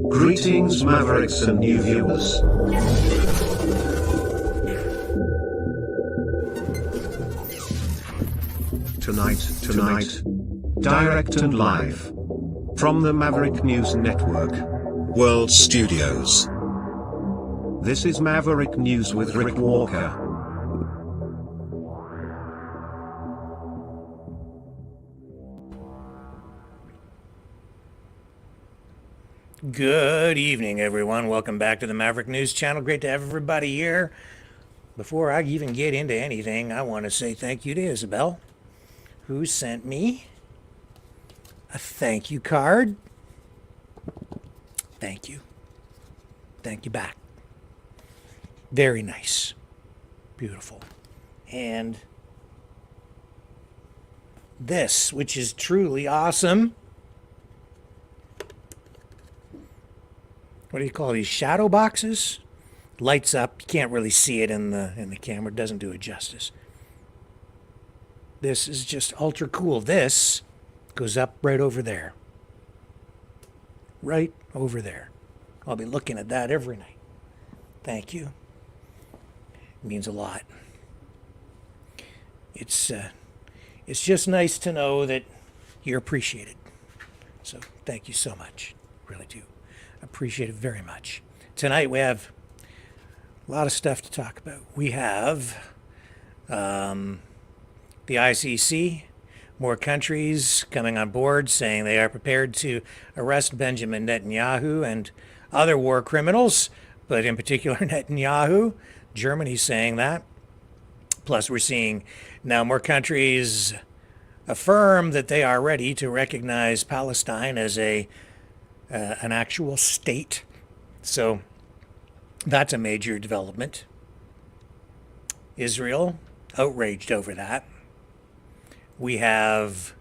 Greetings Mavericks and new viewers. Tonight, direct and live from the Maverick News Network World Studios. This is Maverick News with Rick Walker. Good evening, everyone. Welcome back to the Maverick News Channel. Great to have everybody here. Before I even get into anything, I want to say thank you to Isabel, who sent me a thank you card. Thank you. Thank you back. Very nice. Beautiful. And this, which is truly awesome. What do you call these, shadow boxes? Lights up. You can't really see it in the camera. It doesn't do it justice. This is just ultra cool. This goes up right over there. Right over there. I'll be looking at that every night. Thank you. It means a lot. It's just nice to know that you're appreciated. So thank you so much. Really do. Appreciate it very much. Tonight we have a lot of stuff to talk about. We have the ICC, more countries coming on board saying they are prepared to arrest Benjamin Netanyahu and other war criminals, but in particular Netanyahu. Germany's saying that. Plus we're seeing now more countries affirm that they are ready to recognize Palestine as an actual state. So that's a major development. Israel outraged over that. We have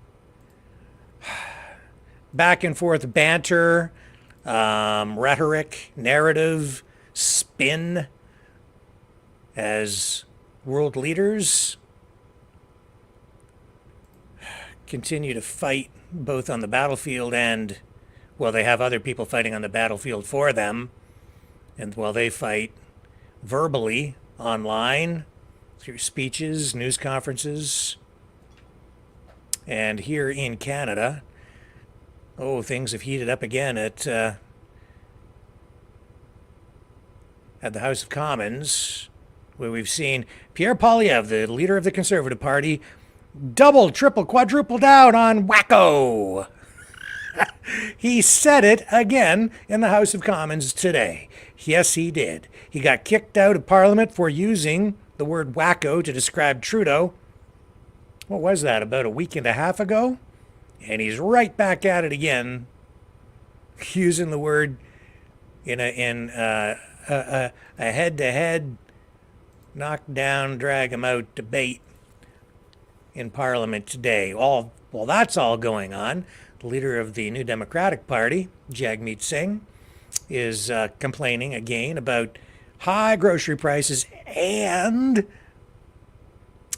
back and forth banter, rhetoric, narrative, spin as world leaders continue to fight both on the battlefield and, well, they have other people fighting on the battlefield for them. And while they fight verbally, online, through speeches, news conferences, and here in Canada, things have heated up again at the House of Commons, where we've seen Pierre Poilievre, the leader of the Conservative Party, double, triple, quadruple down on WACKO. He said it again in the House of Commons today. Yes, he did. He got kicked out of Parliament for using the word WACKO to describe Trudeau. What was that, about a week and a half ago? And he's right back at it again, using the word in a head-to-head, knock-down, drag-him-out debate in Parliament today. Well, that's all going on. The leader of the New Democratic Party, Jagmeet Singh, is complaining again about high grocery prices and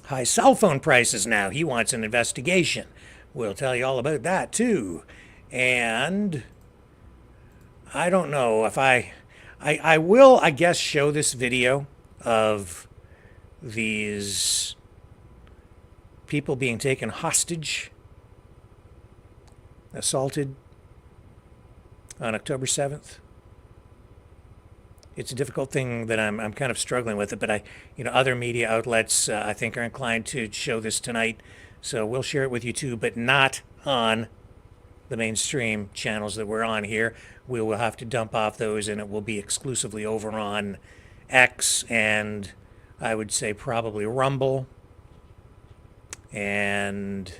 high cell phone prices now. He wants an investigation. We'll tell you all about that too. And I don't know if I will, I guess, show this video of these people being taken hostage, assaulted on October 7th. It's a difficult thing that I'm kind of struggling with it, but other media outlets I think are inclined to show this tonight, so we'll share it with you too, but not on the mainstream channels that we're on here. We will have to dump off those, and it will be exclusively over on X, and I would say probably Rumble, and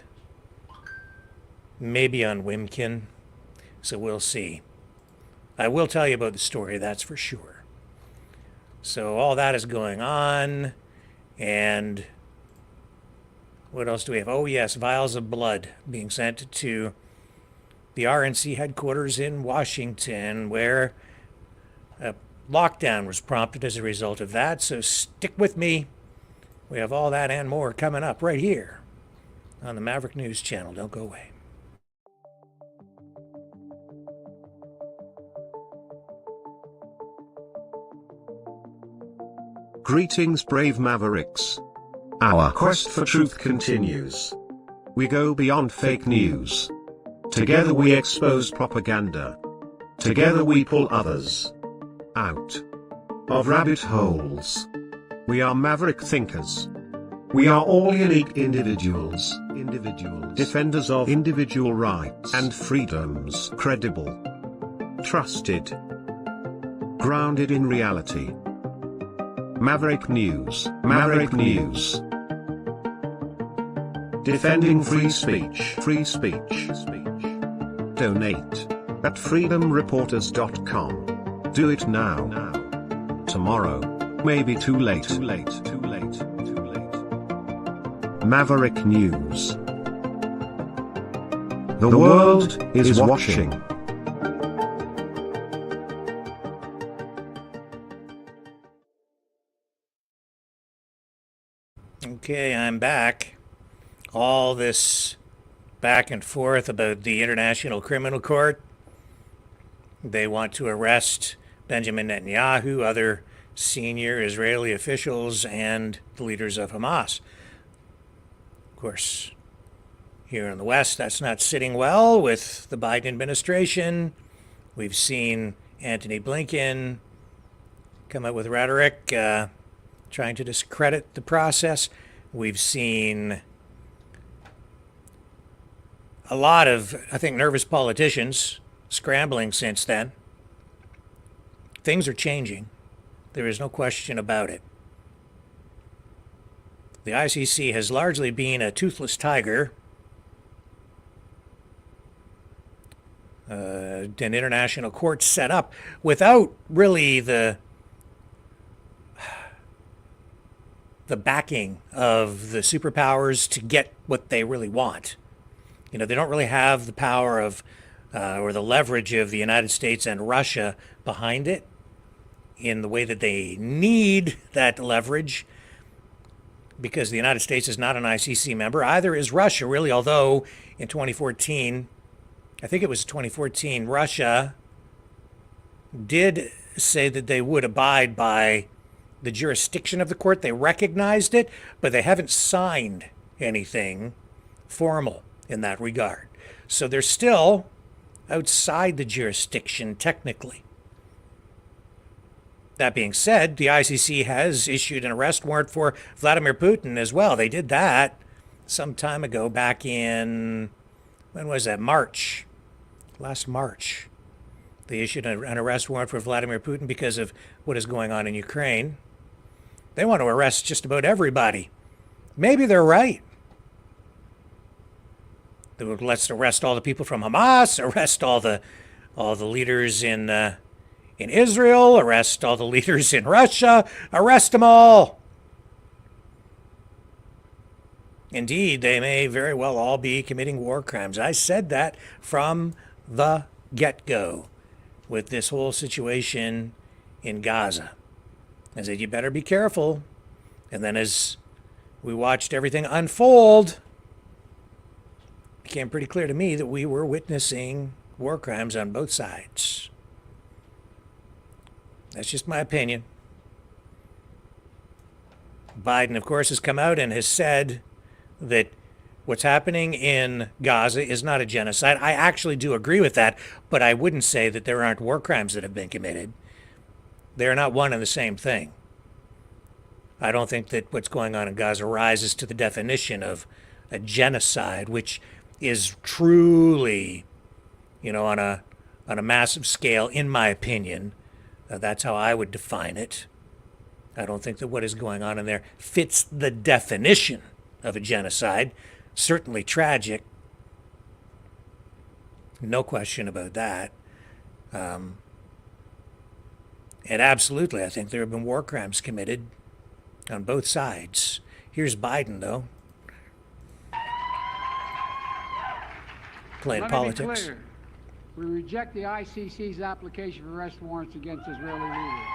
maybe on Wimkin. So we'll see. I will tell you about the story, that's for sure. So all that is going on. And what else do we have? Oh, yes, vials of blood being sent to the RNC headquarters in Washington, where a lockdown was prompted as a result of that. So stick with me. We have all that and more coming up right here on the Maverick News Channel. Don't go away. Greetings, brave Mavericks. Our quest for truth continues. We go beyond fake news. Together we expose propaganda. Together we pull others out of rabbit holes. We are maverick thinkers. We are all unique individuals, defenders of individual rights and freedoms, credible, trusted, grounded in reality. Maverick News, Maverick News. Defending free speech, free speech. Donate at freedomreporters.com. Do it now. Tomorrow may be too late. Maverick News. The world is watching. Okay, I'm back. All this back and forth about the International Criminal Court. They want to arrest Benjamin Netanyahu, other senior Israeli officials, and the leaders of Hamas. Of course, here in the West, that's not sitting well with the Biden administration. We've seen Antony Blinken come out with rhetoric trying to discredit the process. We've seen a lot of, I think, nervous politicians scrambling since then. Things are changing. There is no question about it. The ICC has largely been a toothless tiger, an international court set up without really the backing of the superpowers to get what they really want. You know, they don't really have the power of or the leverage of the United States and Russia behind it in the way that they need that leverage, because the United States is not an ICC member. Either is Russia, really, although in 2014, I think it was 2014, Russia did say that they would abide by the jurisdiction of the court. They recognized it, but they haven't signed anything formal in that regard. So they're still outside the jurisdiction technically. That being said, the ICC has issued an arrest warrant for Vladimir Putin as well. They did that some time ago, back in, when was that? March. Last March. They issued an arrest warrant for Vladimir Putin because of what is going on in Ukraine. They want to arrest just about everybody. Maybe they're right. Let's arrest all the people from Hamas, arrest all the leaders in Israel, arrest all the leaders in Russia, arrest them all. Indeed, they may very well all be committing war crimes. I said that from the get-go with this whole situation in Gaza. I said, you better be careful. And then as we watched everything unfold, it became pretty clear to me that we were witnessing war crimes on both sides. That's just my opinion. Biden, of course, has come out and has said that what's happening in Gaza is not a genocide. I actually do agree with that, but I wouldn't say that there aren't war crimes that have been committed. They're not one and the same thing. I don't think that what's going on in Gaza rises to the definition of a genocide, which is truly, on a massive scale, in my opinion. That's how I would define it. I don't think that what is going on in there fits the definition of a genocide. Certainly tragic. No question about that. And absolutely, I think there have been war crimes committed on both sides. Here's Biden, though, playing politics. Let me be clear. We reject the ICC's application for arrest warrants against Israeli leaders.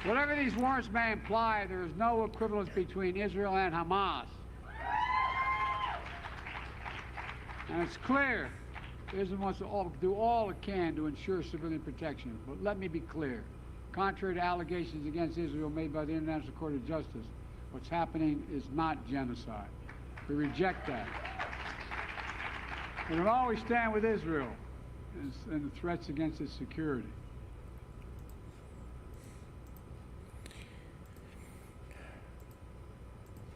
Whatever these warrants may imply, there is no equivalence between Israel and Hamas. And it's clear Israel wants to do all it can to ensure civilian protection. But let me be clear. Contrary to allegations against Israel made by the International Court of Justice, what's happening is not genocide. We reject that. We will always stand with Israel and the threats against its security.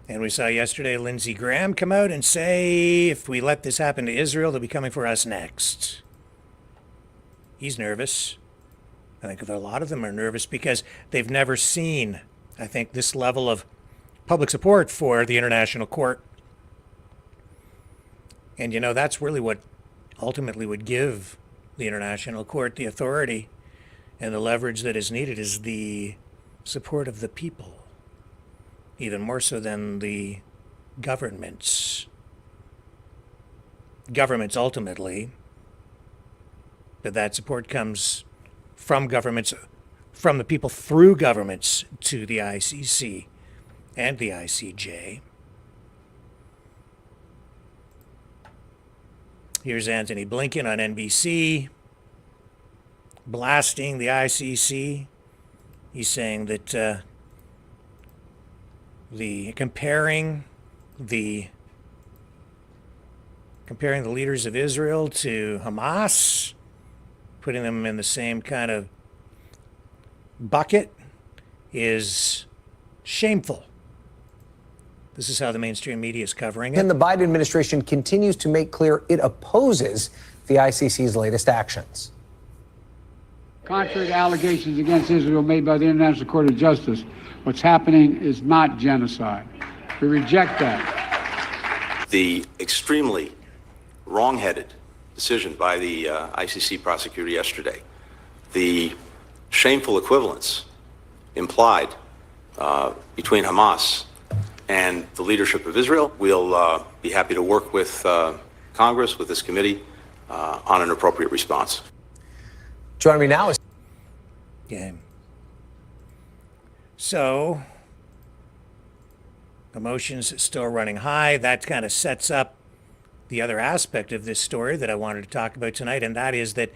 And we saw yesterday Lindsey Graham come out and say, if we let this happen to Israel, they'll be coming for us next. He's nervous. I think a lot of them are nervous because they've never seen, I think, this level of public support for the International Court. And, you know, that's really what ultimately would give the International Court the authority and the leverage that is needed is the support of the people. Even more so than the governments. Governments ultimately, but that support comes from governments, from the people through governments to the ICC and the ICJ. Here's Anthony Blinken on NBC blasting the ICC. He's saying that comparing the leaders of Israel to Hamas, putting them in the same kind of bucket, is shameful. This is how the mainstream media is covering it. And the Biden administration continues to make clear it opposes the ICC's latest actions. Contrary to allegations against Israel made by the International Court of Justice, what's happening is not genocide. We reject that. The extremely wrong-headed decision by the ICC prosecutor yesterday, the shameful equivalence implied between Hamas and the leadership of Israel. We'll be happy to work with Congress, with this committee, on an appropriate response. Joining me now is... Yeah. So, emotions still running high. That kind of sets up the other aspect of this story that I wanted to talk about tonight, and that is that,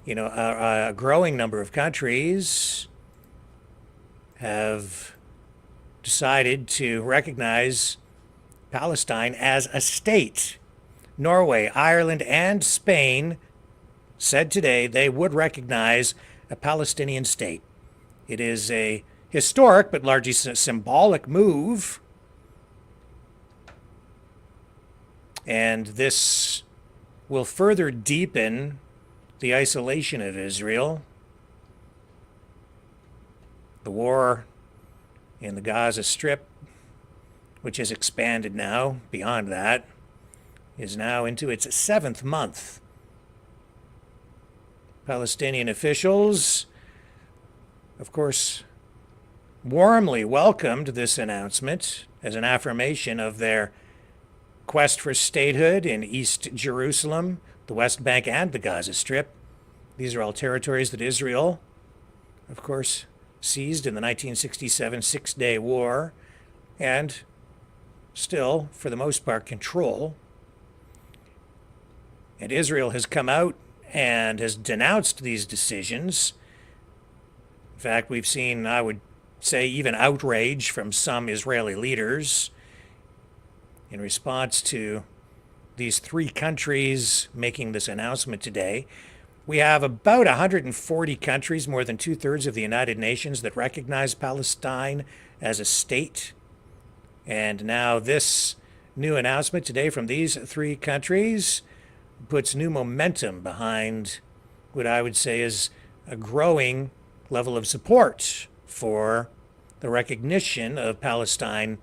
you know, a growing number of countries have decided to recognize Palestine as a state. Norway, Ireland, and Spain said today they would recognize a Palestinian state. It is a historic but largely symbolic move. And this will further deepen the isolation of Israel. The war in the Gaza Strip, which has expanded now beyond that, is now into its 7th month. Palestinian officials, of course, warmly welcomed this announcement as an affirmation of their quest for statehood in East Jerusalem, the West Bank, and the Gaza Strip. These are all territories that Israel, of course, seized in the 1967 Six-Day War and still, for the most part, control. And Israel has come out and has denounced these decisions. In fact, we've seen, I would say, even outrage from some Israeli leaders in response to these 3 countries making this announcement today. We have about 140 countries, more than 2/3 of the United Nations, that recognize Palestine as a state. And now this new announcement today from these 3 countries puts new momentum behind what I would say is a growing level of support for the recognition of Palestine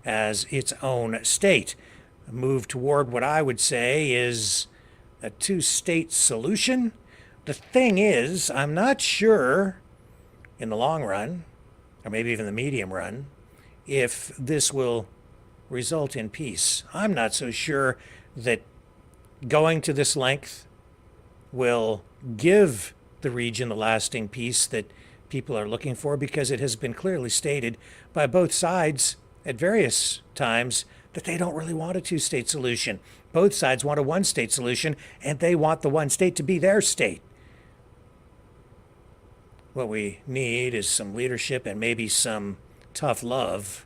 as its own state. A move toward what I would say is a 2-state solution. The thing is, I'm not sure in the long run, or maybe even the medium run, if this will result in peace. I'm not so sure that going to this length will give the region the lasting peace that people are looking for, because it has been clearly stated by both sides at various times that they don't really want a 2-state solution. Both sides want a 1-state solution, and they want the 1 state to be their state. What we need is some leadership and maybe some tough love.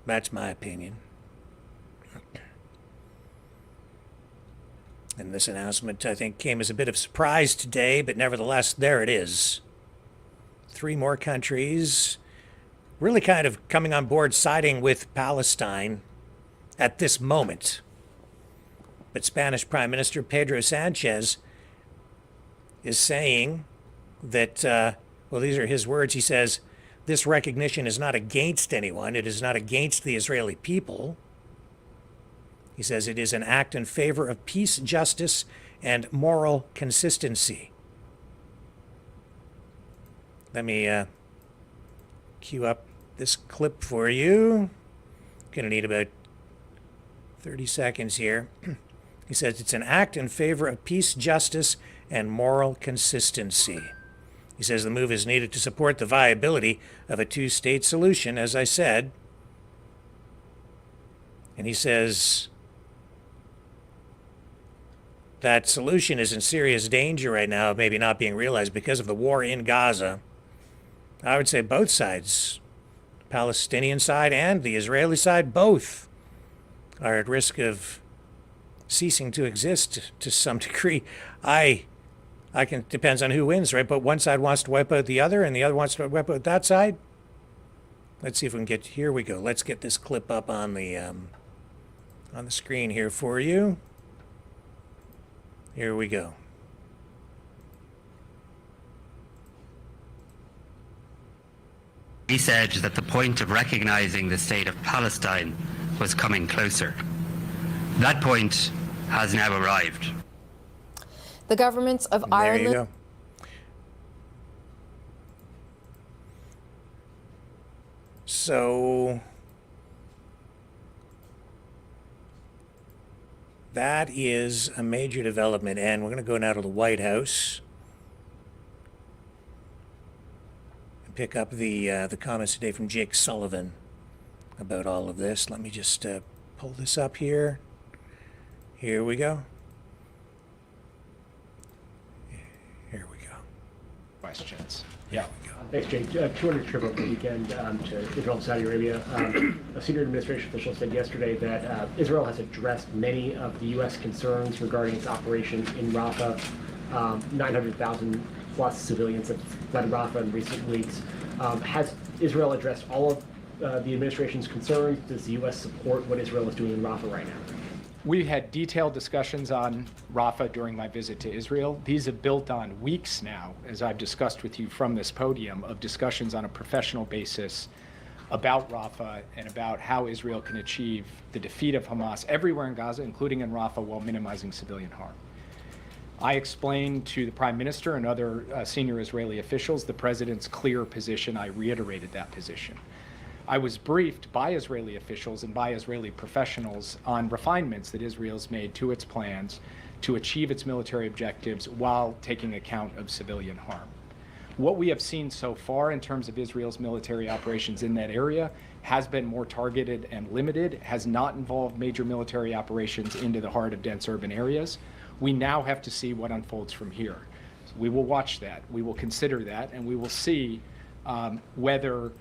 That's my opinion. And this announcement, I think, came as a bit of a surprise today, but nevertheless, there it is. 3 more countries really kind of coming on board, siding with Palestine at this moment. But Spanish Prime Minister Pedro Sanchez is saying that, well, these are his words. He says, this recognition is not against anyone. It is not against the Israeli people. He says it is an act in favor of peace, justice, and moral consistency. Let me cue up this clip for you. Going to need about 30 seconds here. He says it's an act in favor of peace, justice, and moral consistency. He says the move is needed to support the viability of a 2-state solution, as I said. And he says that solution is in serious danger right now of maybe not being realized because of the war in Gaza. I would say both sides, the Palestinian side and the Israeli side, both are at risk of ceasing to exist to some degree. Depends on who wins, right? But one side wants to wipe out the other, and the other wants to wipe out that side. Let's see if we can get, here we go. Let's get this clip up on the screen here for you. Here we go. He said that the point of recognizing the state of Palestine was coming closer. That point has now arrived. The governments of Ireland. There you go. So that is a major development, and we're going to go now to the White House and pick up the comments today from Jake Sullivan about all of this. Let me just pull this up here. Here we go. Here we go. Questions. Yeah. Thanks, Jake. 200 trip over the weekend to Israel and Saudi Arabia. A senior administration official said yesterday that Israel has addressed many of the U.S. concerns regarding its operation in Rafah. 900,000 plus civilians have fled Rafah in recent weeks. Has Israel addressed all of the administration's concerns? Does the U.S. support what Israel is doing in Rafah right now? We had detailed discussions on Rafah during my visit to Israel. These have built on weeks now, as I've discussed with you from this podium, of discussions on a professional basis about Rafah and about how Israel can achieve the defeat of Hamas everywhere in Gaza, including in Rafah, while minimizing civilian harm. I explained to the Prime Minister and other senior Israeli officials the President's clear position. I reiterated that position. I was briefed by Israeli officials and by Israeli professionals on refinements that Israel's made to its plans to achieve its military objectives while taking account of civilian harm. What we have seen so far in terms of Israel's military operations in that area has been more targeted and limited, has not involved major military operations into the heart of dense urban areas. We now have to see what unfolds from here. So we will watch that, we will consider that, and we will see whether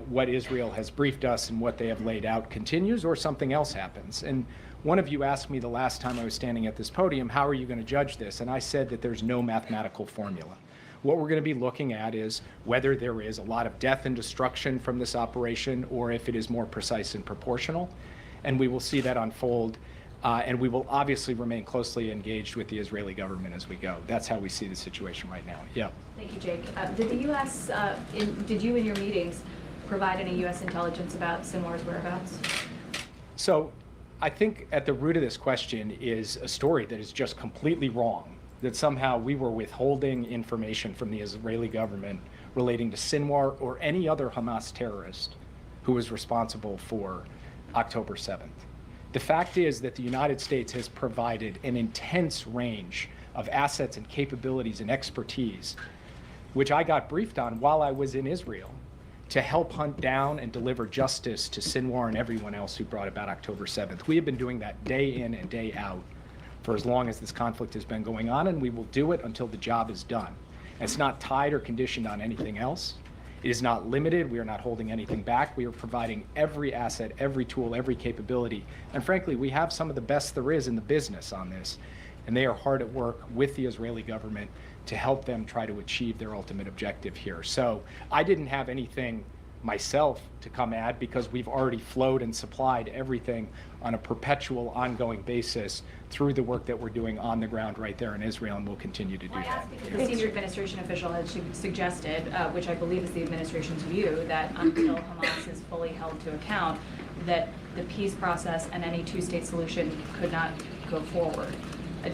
what Israel has briefed us and what they have laid out continues or something else happens. And one of you asked me the last time I was standing at this podium, how are you going to judge this? And I said that there's no mathematical formula. What we're going to be looking at is whether there is a lot of death and destruction from this operation or if it is more precise and proportional. And we will see that unfold. And we will obviously remain closely engaged with the Israeli government as we go. That's how we see the situation right now. Yeah. Thank you, Jake. Did the U.S., did you in your meetings provide any U.S. intelligence about Sinwar's whereabouts? So I think at the root of this question is a story that is just completely wrong, that somehow we were withholding information from the Israeli government relating to Sinwar or any other Hamas terrorist who was responsible for October 7th. The fact is that the United States has provided an intense range of assets and capabilities and expertise, which I got briefed on while I was in Israel, to help hunt down and deliver justice to Sinwar and everyone else who brought about October 7th. We have been doing that day in and day out for as long as this conflict has been going on, and we will do it until the job is done. It's not tied or conditioned on anything else. It is not limited. We are not holding anything back. We are providing every asset, every tool, every capability. And frankly, we have some of the best there is in the business on this. And they are hard at work with the Israeli government to help them try to achieve their ultimate objective here. So I didn't have anything myself to come at because we've already flowed and supplied everything on a perpetual, ongoing basis through the work that we're doing on the ground right there in Israel, and we'll continue to do I that. asked because the senior administration official had suggested, which I believe is the administration's view, that until Hamas is fully held to account, that the peace process and any two-state solution could not go forward.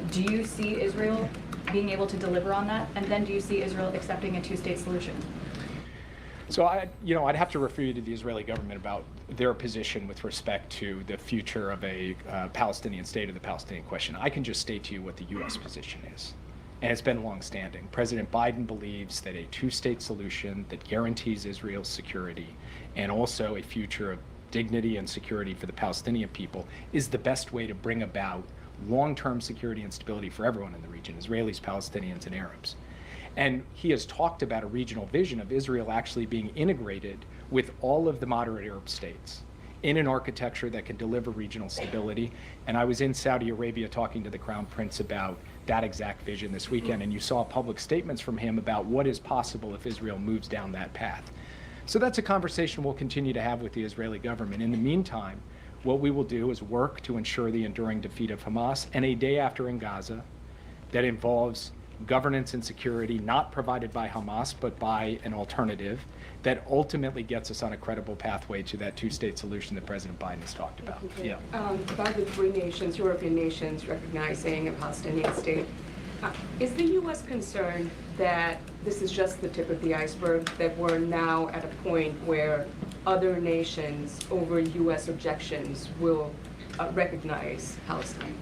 Do you see Israel being able to deliver on that? And then do you see Israel accepting a two-state solution? So I'd have to refer you to the Israeli government about their position with respect to the future of a Palestinian state or the Palestinian question. I can just state to you what the U.S. position is, and it's been longstanding. President Biden believes that a two-state solution that guarantees Israel's security and also a future of dignity and security for the Palestinian people is the best way to bring about long-term security and stability for everyone in the region, Israelis, Palestinians, and Arabs. And he has talked about a regional vision of Israel actually being integrated with all of the moderate Arab states in an architecture that can deliver regional stability. And I was in Saudi Arabia talking to the Crown Prince about that exact vision this weekend, and you saw public statements from him about what is possible if Israel moves down that path. So that's a conversation we'll continue to have with the Israeli government. In the meantime, what we will do is work to ensure the enduring defeat of Hamas, and a day after in Gaza that involves governance and security not provided by Hamas, but by an alternative that ultimately gets us on a credible pathway to that two-state solution that President Biden has talked about. Yeah. About the three nations, European nations, recognizing a Palestinian state, is the U.S. concerned that this is just the tip of the iceberg, that we're now at a point where other nations over U.S. objections will recognize Palestine?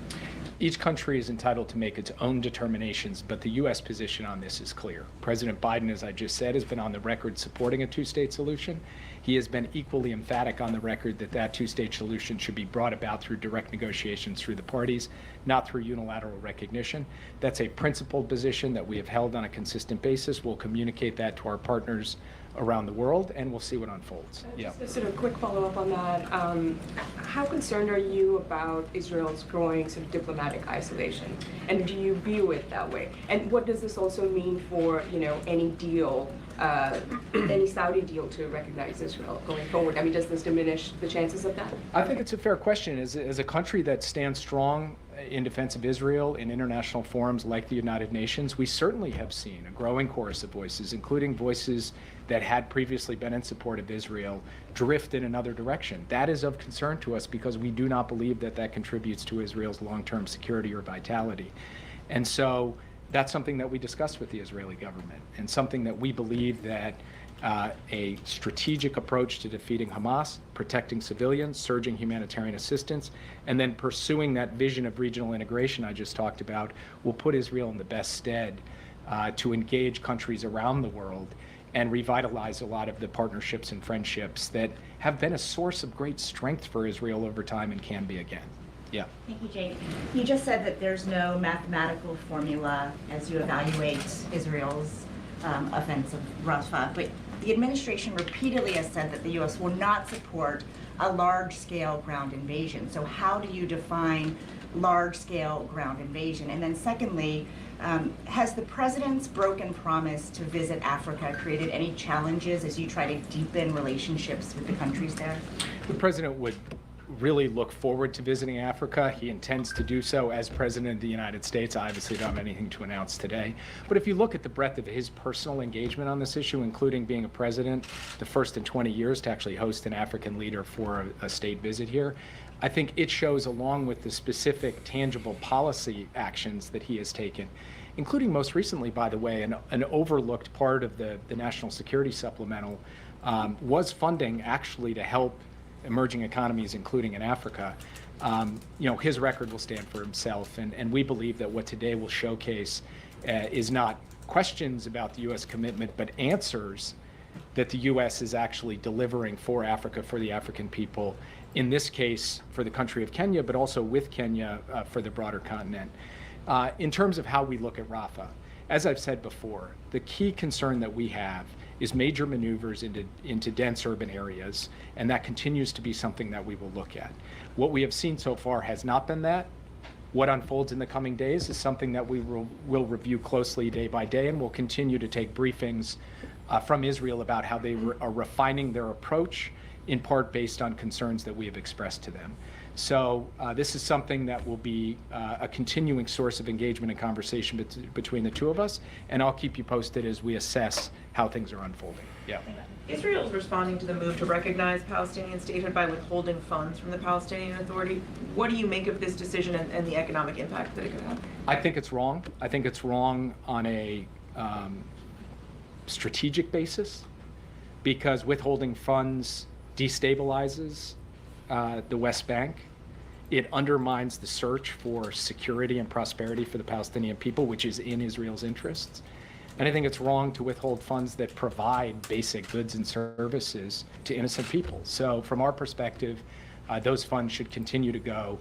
Each country is entitled to make its own determinations, but the U.S. position on this is clear. President Biden, as I just said, has been on the record supporting a two-state solution. He has been equally emphatic on the record that that two-state solution should be brought about through direct negotiations through the parties, not through unilateral recognition. That's a principled position that we have held on a consistent basis. We'll communicate that to our partners around the world, and we'll see what unfolds. Just a sort of quick follow-up on that. How concerned are you about Israel's growing sort of diplomatic isolation? And do you view it that way? And what does this also mean for, any deal, any Saudi deal to recognize Israel going forward? I mean, does this diminish the chances of that? I think it's a fair question. As a country that stands strong in defense of Israel in international forums like the United Nations, we certainly have seen a growing chorus of voices, including voices that had previously been in support of Israel, drift in another direction. That is of concern to us because we do not believe that that contributes to Israel's long-term security or vitality. And so that's something that we discussed with the Israeli government, and something that we believe that a strategic approach to defeating Hamas, protecting civilians, surging humanitarian assistance, and then pursuing that vision of regional integration I just talked about will put Israel in the best stead to engage countries around the world and revitalize a lot of the partnerships and friendships that have been a source of great strength for Israel over time and can be again. Yeah. Thank you, Jake. You just said that there's no mathematical formula as you evaluate Israel's offensive Rafah, but the administration repeatedly has said that the U.S. will not support a large-scale ground invasion. So how do you define large-scale ground invasion? And then secondly, has the president's broken promise to visit Africa created any challenges as you try to deepen relationships with the countries there? The president would really look forward to visiting Africa. He intends to do so as President of the United States. I obviously don't have anything to announce today. But if you look at the breadth of his personal engagement on this issue, including being a president, the first in 20 years to actually host an African leader for a state visit here, I think it shows, along with the specific tangible policy actions that he has taken, including most recently, by the way, an overlooked part of the National Security Supplemental was funding actually to help emerging economies, including in Africa. His record will stand for himself, and we believe that what today will showcase is not questions about the U.S. commitment, but answers that the U.S. is actually delivering for Africa, for the African people, in this case for the country of Kenya, but also with Kenya for the broader continent. In terms of how we look at Rafah, as I've said before, the key concern that we have is major maneuvers into dense urban areas, and that continues to be something that we will look at. What we have seen so far has not been that. What unfolds in the coming days is something that we will review closely day by day, and we'll continue to take briefings from Israel about how they are refining their approach, in part based on concerns that we have expressed to them. So this is something that will be a continuing source of engagement and conversation between the two of us, and I'll keep you posted as we assess how things are unfolding. Yeah. Israel is responding to the move to recognize Palestinian statehood by withholding funds from the Palestinian Authority. What do you make of this decision and the economic impact that it could have? I think it's wrong. I think it's wrong on a strategic basis, because withholding funds destabilizes the West Bank. It undermines the search for security and prosperity for the Palestinian people, which is in Israel's interests. And I think it's wrong to withhold funds that provide basic goods and services to innocent people. So from our perspective, those funds should continue to go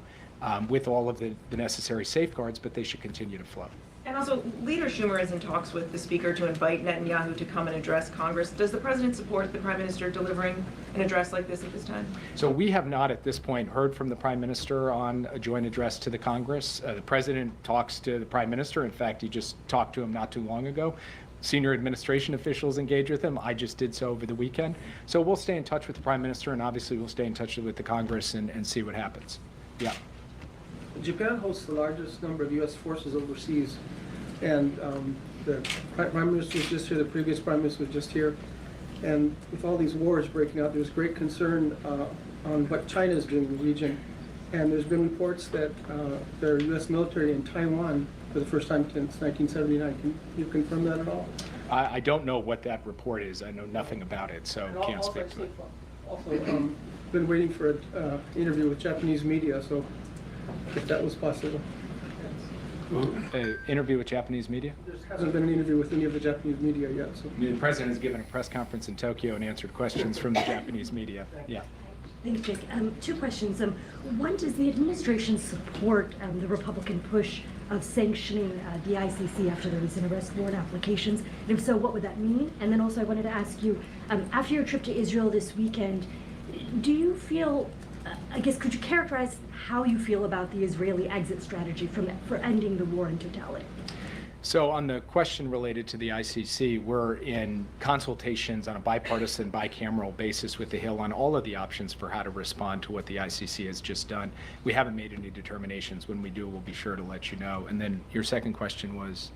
with all of the necessary safeguards, but they should continue to flow. And also, Leader Schumer is in talks with the Speaker to invite Netanyahu to come and address Congress. Does the President support the Prime Minister delivering an address like this at this time? So we have not at this point heard from the Prime Minister on a joint address to the Congress. The President talks to the Prime Minister. In fact, he just talked to him not too long ago. Senior administration officials engage with him. I just did so over the weekend. So we'll stay in touch with the Prime Minister, and obviously we'll stay in touch with the Congress and see what happens. Yeah. Japan hosts the largest number of U.S. forces overseas, and the Prime Minister was just here, the previous Prime Minister was just here, and with all these wars breaking out, there's great concern on what China is doing in the region, and there's been reports that there are U.S. military in Taiwan for the first time since 1979. Can you confirm that at all? I don't know what that report is. I know nothing about it, so can't speak to it. Also, been waiting for an interview with Japanese media, so if that was possible. Interview with Japanese media? There hasn't been an interview with any of the Japanese media yet. So. The President has given a press conference in Tokyo and answered questions from the Japanese media. Yeah. Thanks, Jake. Two questions. One, does the administration support the Republican push of sanctioning the ICC after the recent arrest warrant applications? And if so, what would that mean? And then also I wanted to ask you, after your trip to Israel this weekend, do you feel, I guess, could you characterize how you feel about the Israeli exit strategy for ending the war in totality? So on the question related to the ICC, we're in consultations on a bipartisan, bicameral basis with the Hill on all of the options for how to respond to what the ICC has just done. We haven't made any determinations. When we do, we'll be sure to let you know. And then your second question was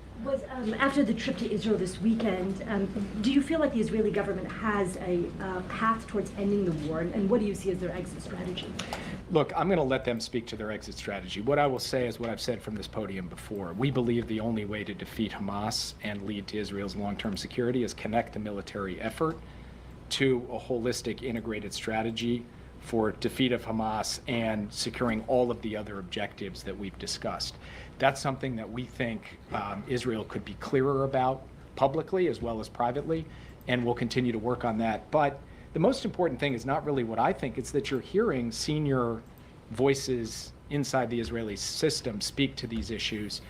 after the trip to Israel this weekend, do you feel like the Israeli government has a path towards ending the war, and what do you see as their exit strategy? Look, I'm going to let them speak to their exit strategy. What I will say is what I've said from this podium before. We believe the only way to defeat Hamas and lead to Israel's long-term security is connect the military effort to a holistic, integrated strategy for defeat of Hamas and securing all of the other objectives that we've discussed. That's something that we think Israel could be clearer about publicly as well as privately, and we'll continue to work on that. But the most important thing is not really what I think, it's that you're hearing senior voices inside the Israeli system speak to these issues.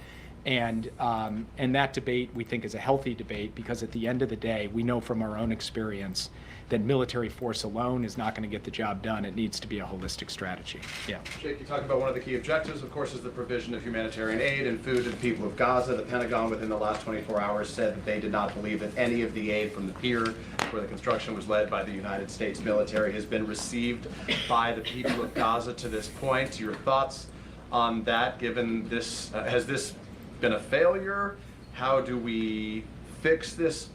And that debate, we think, is a healthy debate, because at the end of the day, we know from our own experience that military force alone is not going to get the job done. It needs to be a holistic strategy. Yeah. Jake, you talked about one of the key objectives, of course, is the provision of humanitarian aid and food to the people of Gaza. The Pentagon, within the last 24 hours, said that they did not believe that any of the aid from the pier, where the construction was led by the United States military, has been received by the people of Gaza to this point. Your thoughts on that, given this, has this been a failure? How do we fix this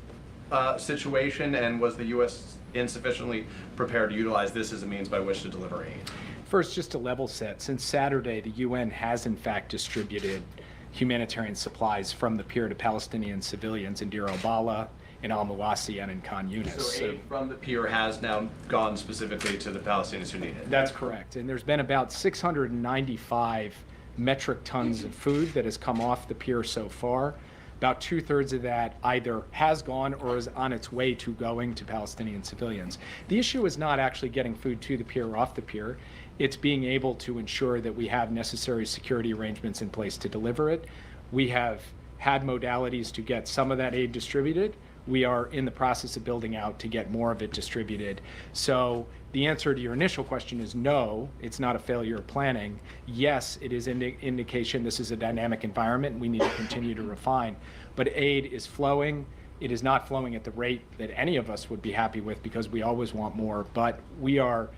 situation, and was the U.S. insufficiently prepared to utilize this as a means by which to deliver aid? First, just to level set, since Saturday, the UN has in fact distributed humanitarian supplies from the pier to Palestinian civilians in Deir al-Balah, in Al-Mawasi, and in Khan Yunis. So aid from the pier has now gone specifically to the Palestinians who need it? That's correct. And there's been about 695 metric tons of food that has come off the pier so far. About 2/3 of that either has gone or is on its way to going to Palestinian civilians. The issue is not actually getting food to the pier or off the pier. It's being able to ensure that we have necessary security arrangements in place to deliver it. We have had modalities to get some of that aid distributed. We are in the process of building out to get more of it distributed. So the answer to your initial question is no, it's not a failure of planning. Yes, it is an indication this is a dynamic environment and we need to continue to refine. But aid is flowing. It is not flowing at the rate that any of us would be happy with because we always want more. But we are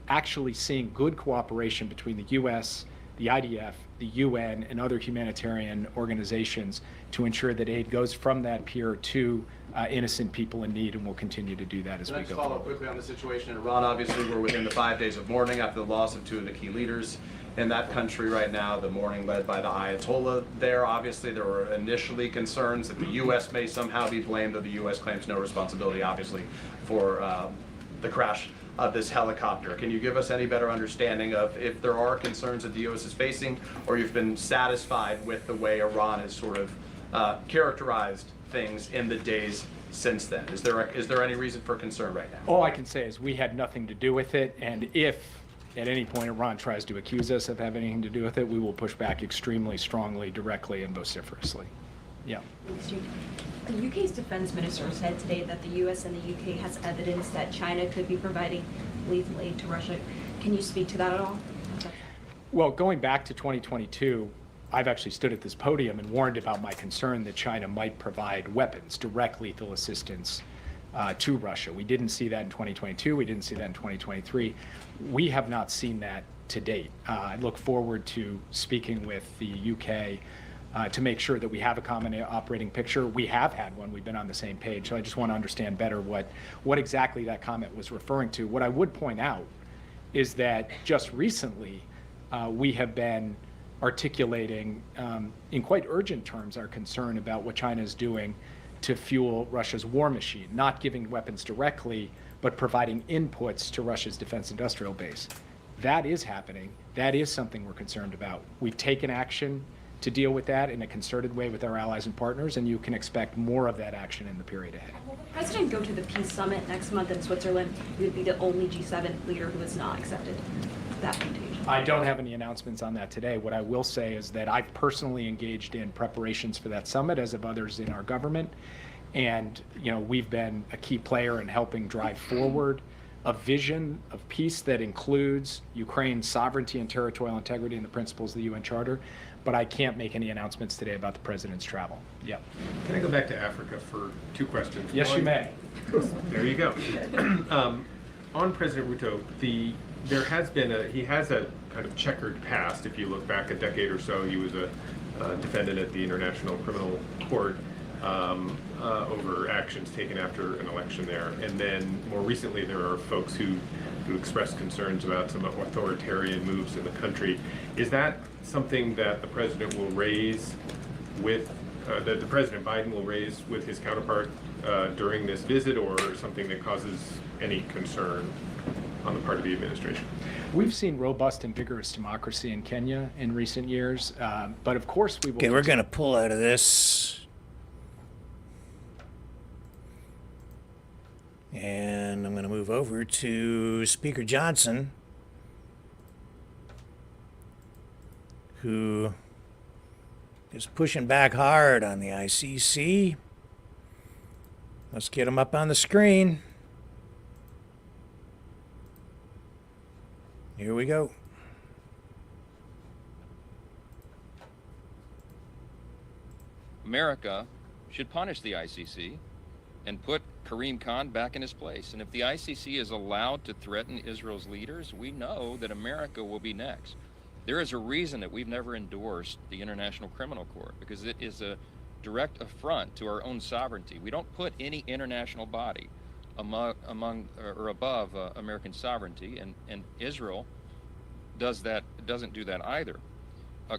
actually seeing good cooperation between the U.S., the IDF, the UN, and other humanitarian organizations to ensure that aid goes from that pier to innocent people in need, and we'll continue to do that as we go Can I just follow up forward. quickly on the situation in Iran? Obviously, we're within the 5 days of mourning after the loss of two of the key leaders in that country right now, the mourning led by the Ayatollah there. Obviously, there were initially concerns that the U.S. may somehow be blamed, though the U.S. claims no responsibility, obviously, for the crash of this helicopter. Can you give us any better understanding of if there are concerns that the U.S. is facing, or you've been satisfied with the way Iran has sort of characterized things in the days since then? Is there any reason for concern right now? All I can say is we had nothing to do with it, and if at any point Iran tries to accuse us of having anything to do with it, we will push back extremely strongly, directly, and vociferously. Yeah. The UK's defense minister said today that the US and the UK has evidence that China could be providing lethal aid to Russia. Can you speak to that at all? Well, going back to 2022, I've actually stood at this podium and warned about my concern that China might provide weapons, direct lethal assistance to Russia. We didn't see that in 2022. We didn't see that in 2023. We have not seen that to date. I look forward to speaking with the UK to make sure that we have a common operating picture. We have had one. We've been on the same page. So I just want to understand better what exactly that comment was referring to. What I would point out is that just recently we have been articulating in quite urgent terms our concern about what China is doing to fuel Russia's war machine, not giving weapons directly, but providing inputs to Russia's defense industrial base. That is happening. That is something we're concerned about. We've taken action to deal with that in a concerted way with our allies and partners, and you can expect more of that action in the period ahead. Will the president go to the peace summit next month in Switzerland? He would be the only G7 leader who has not accepted that invitation. I don't have any announcements on that today. What I will say is that I've personally engaged in preparations for that summit, as have others in our government. And, we've been a key player in helping drive forward a vision of peace that includes Ukraine's sovereignty and territorial integrity and the principles of the UN Charter. But I can't make any announcements today about the president's travel. Yeah. Can I go back to Africa for two questions? Yes, One, you may. There you go. On President Ruto, there has been he has a kind of checkered past. If you look back a decade or so, he was a defendant at the International Criminal Court over actions taken after an election there. And then more recently, there are folks who expressed concerns about some authoritarian moves in the country. Is that something that the president will raise with, that the President Biden will raise with his counterpart during this visit, or something that causes any concern on the part of the administration? We've seen robust and vigorous democracy in Kenya in recent years, but of course we will. Okay, we're going to pull out of this. And I'm going to move over to Speaker Johnson, who is pushing back hard on the ICC. Let's get him up on the screen. Here we go. America should punish the ICC and put Karim Khan back in his place. And if the ICC is allowed to threaten Israel's leaders, we know that America will be next. There is a reason that we've never endorsed the International Criminal Court, because it is a direct affront to our own sovereignty. We don't put any international body among or above American sovereignty, and Israel doesn't do that either.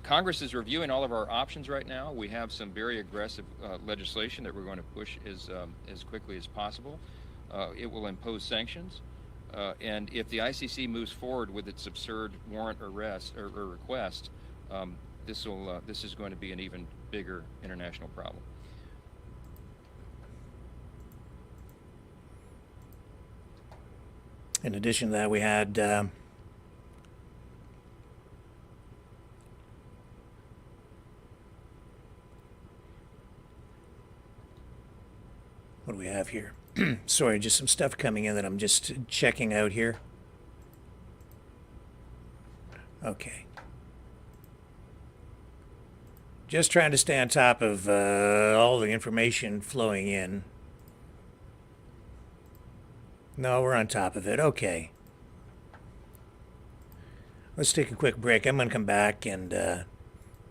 Congress is reviewing all of our options right now. We have some very aggressive legislation that we're going to push as quickly as possible. It will impose sanctions, and if the ICC moves forward with its absurd warrant arrest or request, this is going to be an even bigger international problem. In addition to that, we had What do we have here? Sorry, just some stuff coming in that I'm just checking out here. Okay. Just trying to stay on top of all the information flowing in. No, we're on top of it. Okay. Let's take a quick break. I'm going to come back and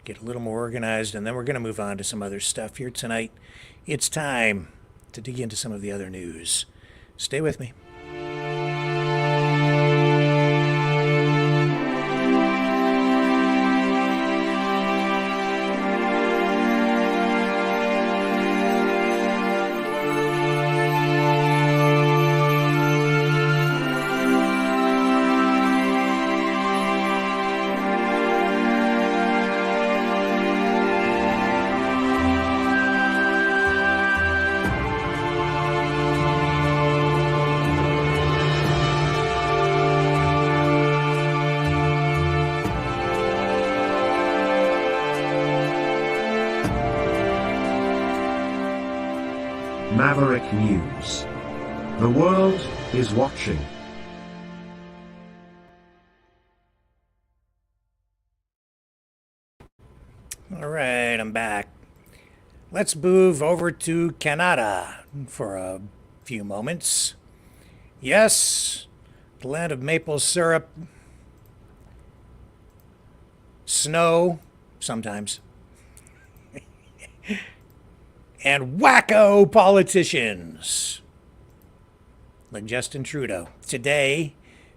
get a little more organized, and then we're going to move on to some other stuff here tonight. It's time to dig into some of the other news. Stay with me. Maverick News. The world is watching. All right, I'm back. Let's move over to Canada for a few moments. Yes, the land of maple syrup, snow, sometimes, and WACKO politicians like Justin Trudeau. Today,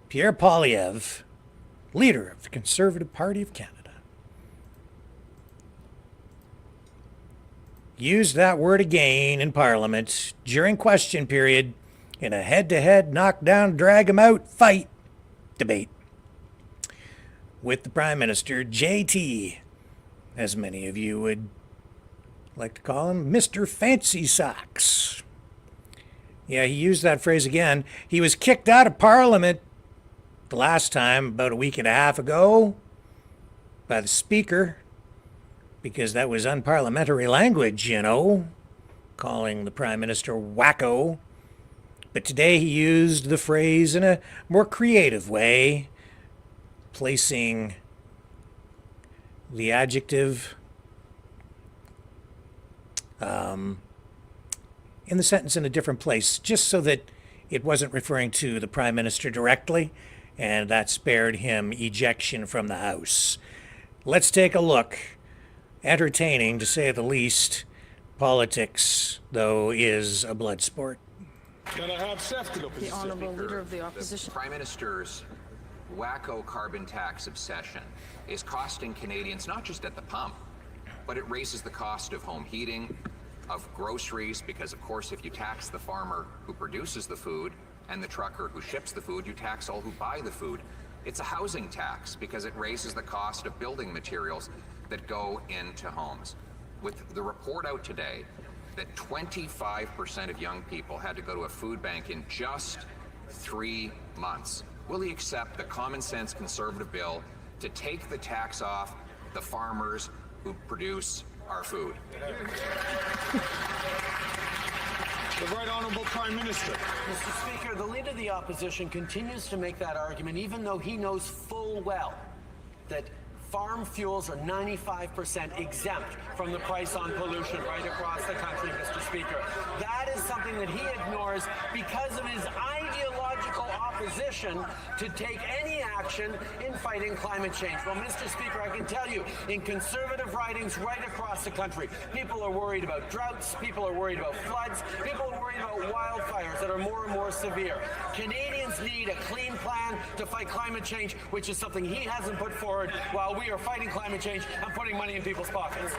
Pierre Poilievre, leader of the Conservative Party of Canada, used that word again in Parliament during question period in a head-to-head knockdown, drag-em-out fight debate with the Prime Minister, JT, as many of you would like to call him, Mr. Fancy Socks. Yeah, he used that phrase again. He was kicked out of Parliament the last time, about a week and a half ago, by the Speaker, because that was unparliamentary language, you know, calling the Prime Minister WACKO. But today he used the phrase in a more creative way, placing the adjective in the sentence in a different place, just so that it wasn't referring to the Prime Minister directly, and that spared him ejection from the House. Let's take a look. Entertaining, to say the least. Politics, though, is a blood sport. The Honourable Leader of the Opposition. The Prime Minister's WACKO carbon tax obsession is costing Canadians not just at the pump, but it raises the cost of home heating, of groceries, because of course if you tax the farmer who produces the food and the trucker who ships the food, you tax all who buy the food. It's a housing tax because it raises the cost of building materials that go into homes. With the report out today that 25% of young people had to go to a food bank in just 3 months, will he accept the common sense Conservative bill to take the tax off the farmers who produce our food? The Right Honourable Prime Minister. Mr. Speaker, the Leader of the Opposition continues to make that argument even though he knows full well that farm fuels are 95% exempt from the price on pollution right across the country, Mr. Speaker. That is something that he ignores because of his ideological opposition to take any action in fighting climate change. Well, Mr. Speaker, I can tell you, in Conservative ridings right across the country, people are worried about droughts, people are worried about floods, people are worried about wildfires that are more and more severe. Canadians need a clean plan to fight climate change, which is something he hasn't put forward, while we are fighting climate change and putting money in people's pockets.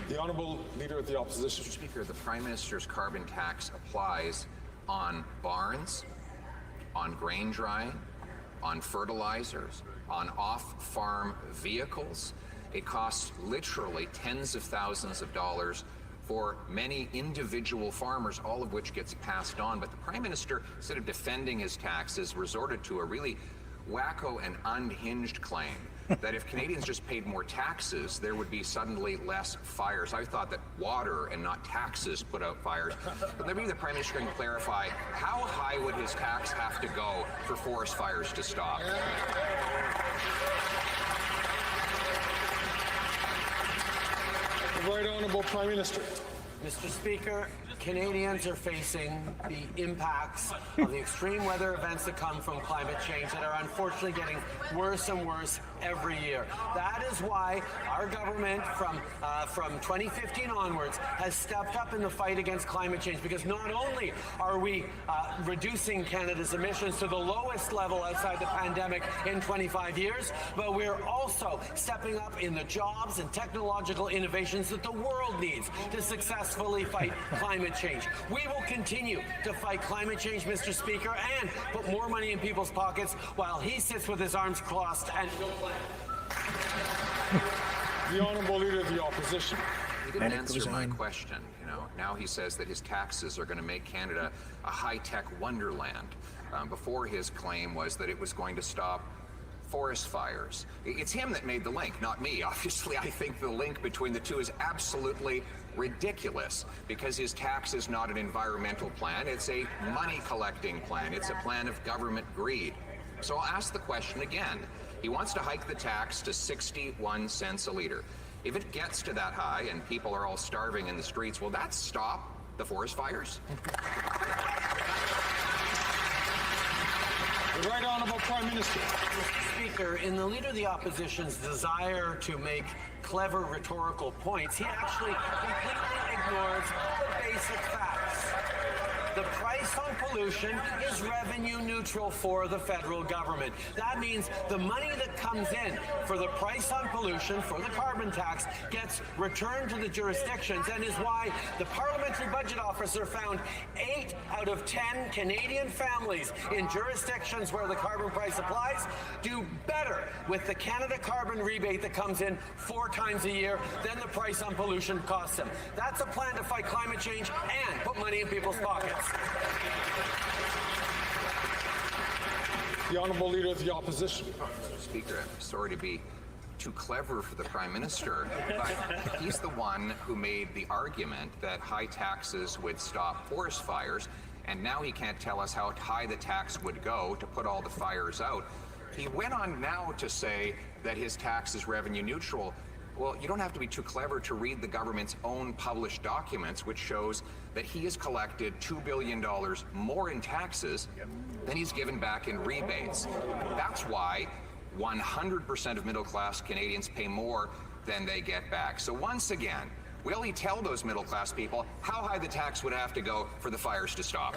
The Honourable Leader of the Opposition. Mr. Speaker, the Prime Minister's carbon tax applies on barns, on grain drying, on fertilizers, on off-farm vehicles. It costs literally tens of thousands of dollars for many individual farmers, all of which gets passed on. But the Prime Minister, instead of defending his taxes, resorted to a really WACKO an unhinged claim that if Canadians just paid more taxes, there would be suddenly less fires. I thought that water and not taxes put out fires. But maybe the Prime Minister can clarify, how high would his tax have to go for forest fires to stop? The Right Honourable Prime Minister. Mr. Speaker, Canadians are facing the impacts of the extreme weather events that come from climate change that are unfortunately getting worse and worse every year. That is why our government from 2015 onwards has stepped up in the fight against climate change, because not only are we reducing Canada's emissions to the lowest level outside the pandemic in 25 years, but we're also stepping up in the jobs and technological innovations that the world needs to successfully fight climate change. We will continue to fight climate change, Mr. Speaker, and put more money in people's pockets while he sits with his arms crossed and no plan. The Honourable Leader of the Opposition. He didn't answer my question. Now he says that his taxes are going to make Canada a high-tech wonderland. Before, his claim was that it was going to stop forest fires. It's him that made the link, not me. Obviously, I think the link between the two is absolutely ridiculous, because his tax is not an environmental plan. It's a money-collecting plan. It's a plan of government greed. So I'll ask the question again. He wants to hike the tax to 61 cents a litre. If it gets to that high and people are all starving in the streets, will that stop the forest fires? The Right Honourable Prime Minister. Mr. Speaker, in the Leader of the Opposition's desire to make clever rhetorical points, he actually completely ignores the basic facts. The price on pollution is revenue neutral for the federal government. That means the money that comes in for the price on pollution, for the carbon tax, gets returned to the jurisdictions, and is why the Parliamentary Budget Officer found 8 out of 10 Canadian families in jurisdictions where the carbon price applies do better with the Canada carbon rebate that comes in 4 times a year than the price on pollution costs them. That's a plan to fight climate change and put money in people's pockets. The Honourable Leader of the Opposition. Mr. Speaker, I'm sorry to be too clever for the Prime Minister, but he's the one who made the argument that high taxes would stop forest fires, and now he can't tell us how high the tax would go to put all the fires out. He went on now to say that his tax is revenue neutral. Well, you don't have to be too clever to read the government's own published documents, which shows that he has collected $2 billion more in taxes than he's given back in rebates. That's why 100% of middle-class Canadians pay more than they get back. So once again, will he tell those middle-class people how high the tax would have to go for the fires to stop?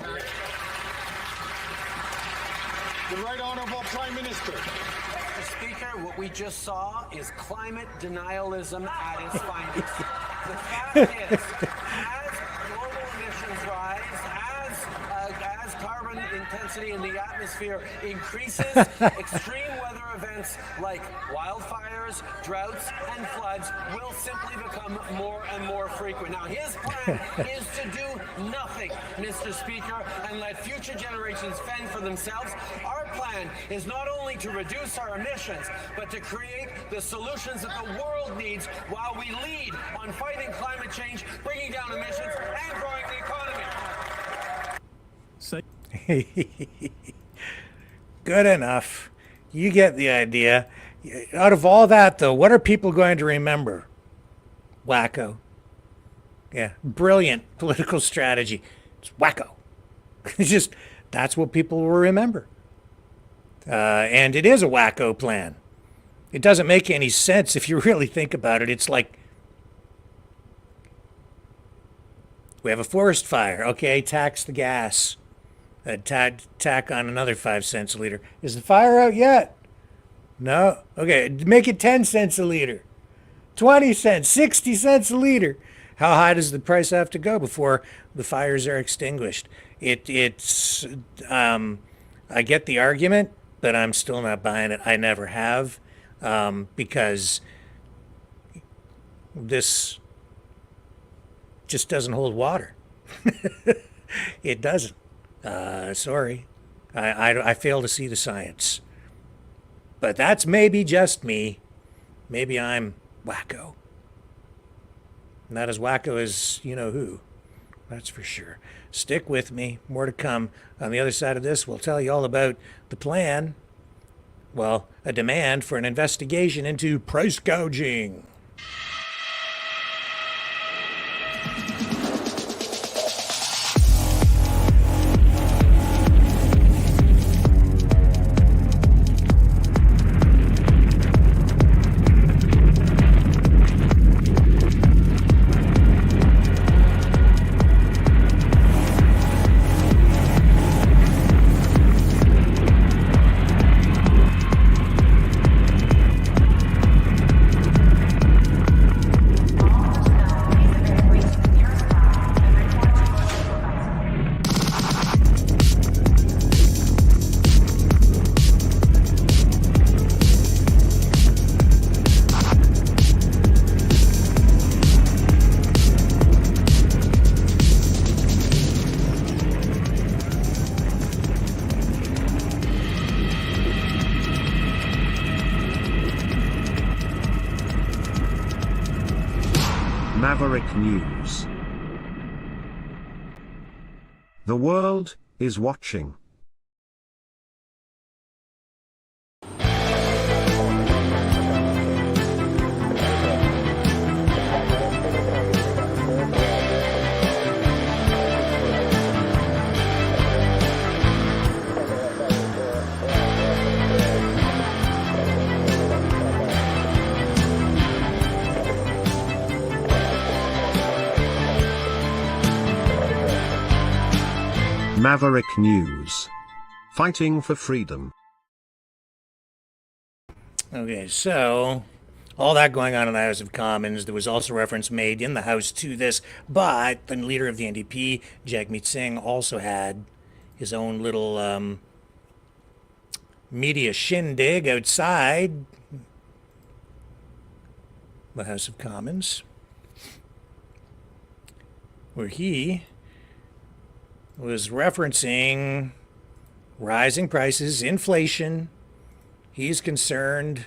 The Right Honourable Prime Minister. Mr. Speaker, what we just saw is climate denialism at its finest. The fact is, as global emissions rise, as carbon intensity in the atmosphere increases, extreme weather events like wildfires, droughts, and floods will simply become more and more frequent. Now, his plan is to do nothing, Mr. Speaker, and let future generations fend for themselves. Our plan is not only to reduce our emissions, but to create the solutions that the world needs while we lead on fighting climate change, bringing down emissions, and growing the economy. Good enough. You get the idea. Out of all that, though, what are people going to remember? WACKO. Yeah, brilliant political strategy. It's WACKO. It's just, that's what people will remember. And it is a WACKO plan. It doesn't make any sense if you really think about it. It's like, we have a forest fire. Okay, tax the gas. Tack on another 5 cents a liter. Is the fire out yet? No? Okay, make it 10 cents a liter. 20 cents, 60 cents a liter. How high does the price have to go before the fires are extinguished? It's I get the argument, but I'm still not buying it. I never have, because this just doesn't hold water. It doesn't. Sorry. I fail to see the science. But that's maybe just me. Maybe I'm wacko. Not as wacko as you-know-who. That's for sure. Stick with me. More to come. On the other side of this, we'll tell you all about the plan. Well, a demand for an investigation into price gouging. Maverick News. The world is watching. Maverick News. Fighting for freedom. Okay, so all that going on in the House of Commons. There was also reference made in the House to this, but the leader of the NDP, Jagmeet Singh, also had his own little media shindig outside the House of Commons, where he was referencing rising prices, inflation. He's concerned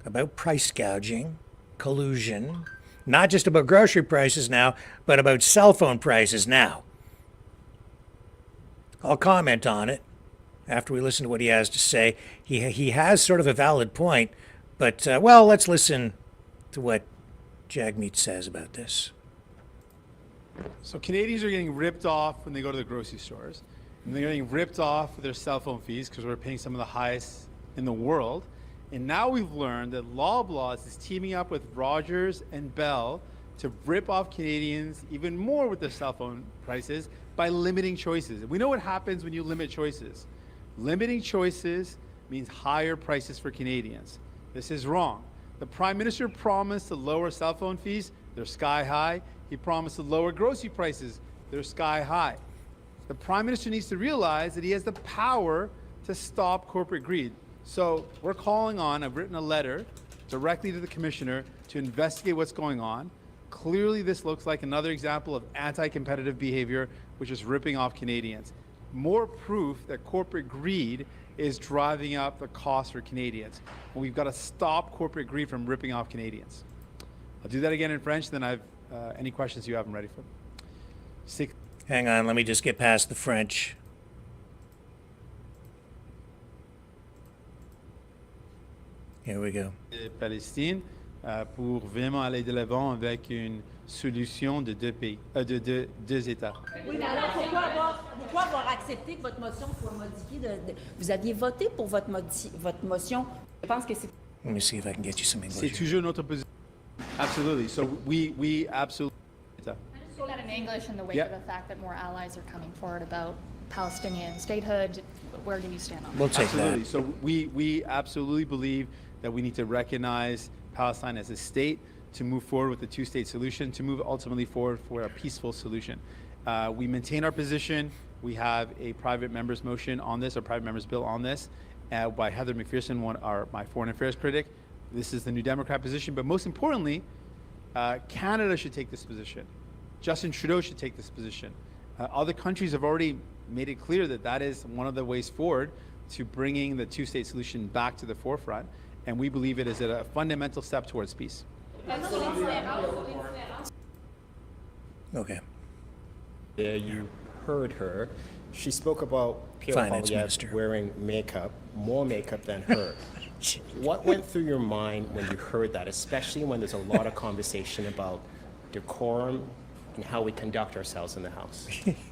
about price gouging, collusion, not just about grocery prices now, but about cell phone prices now. I'll comment on it after we listen to what he has to say. He has sort of a valid point, but, well, let's listen to what Jagmeet says about this. So Canadians are getting ripped off when they go to the grocery stores, and they're getting ripped off with their cell phone fees because we're paying some of the highest in the world. And now we've learned that Loblaws is teaming up with Rogers and Bell to rip off Canadians even more with their cell phone prices by limiting choices. And we know what happens when you limit choices. Limiting choices means higher prices for Canadians. This is wrong. The Prime Minister promised to lower cell phone fees. They're sky high. He promised to lower grocery prices. They're sky high. The Prime Minister needs to realize that he has the power to stop corporate greed. So we're calling on, I've written a letter directly to the Commissioner to investigate what's going on. Clearly this looks like another example of anti-competitive behavior, which is ripping off Canadians. More proof that corporate greed is driving up the cost for Canadians. And we've got to stop corporate greed from ripping off Canadians. I'll do that again in French, then I've any questions you have, I'm ready for them. Hang on, let me just get past the French. Here we go. Palestine, pour vraiment aller de l'avant avec une solution de deux pays, de deux États. Oui, mais alors pourquoi avoir accepté que votre motion soit modifiée vous aviez voté pour votre motion. Je pense que c'est. Let me see if I can get you some English. C'est toujours notre position. Absolutely. So we absolutely. Say that in English in the wake Yep. of the fact that more allies are coming forward about Palestinian statehood. Where do you stand on that? We'll take Absolutely. that. So we absolutely believe that we need to recognize Palestine as a state to move forward with the two-state solution, to move ultimately forward for a peaceful solution. We maintain our position. We have a private members motion on this, a private members bill on this, by Heather McPherson, my foreign affairs critic. This is the New Democrat position, but most importantly, Canada should take this position. Justin Trudeau should take this position. Other countries have already made it clear that that is one of the ways forward. to bringing the two-state solution back to the forefront, and we believe it is a fundamental step towards peace. Okay. Yeah, you heard her. She spoke about Pierre Finance Poilievre Minister. wearing makeup, more makeup than her. What went through your mind when you heard that, especially when there's a lot of conversation about decorum and how we conduct ourselves in the House?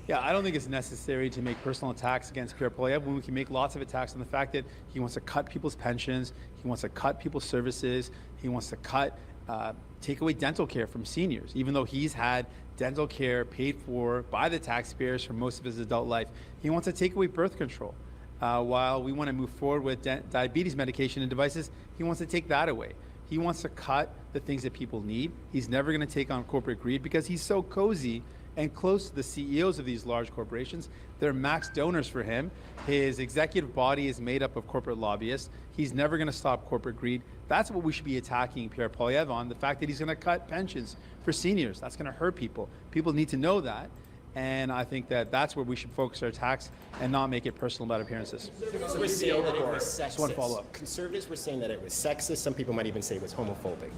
Yeah, I don't think it's necessary to make personal attacks against Pierre Poilievre when we can make lots of attacks on the fact that he wants to cut people's pensions, he wants to cut people's services, he wants to take away dental care from seniors, even though he's had dental care paid for by the taxpayers for most of his adult life. He wants to take away birth control. While we want to move forward with diabetes medication and devices, he wants to take that away. He wants to cut the things that people need. He's never going to take on corporate greed because he's so cozy and close to the CEOs of these large corporations. They're max donors for him. His executive body is made up of corporate lobbyists. He's never going to stop corporate greed. That's what we should be attacking Pierre Poilievre on, the fact that he's going to cut pensions for seniors. That's going to hurt people. People need to know that. And I think that that's where we should focus our attacks and not make it personal about appearances. Conservatives were saying that it was sexist. Just one follow-up. Conservatives were saying that it was sexist. Some people might even say it was homophobic.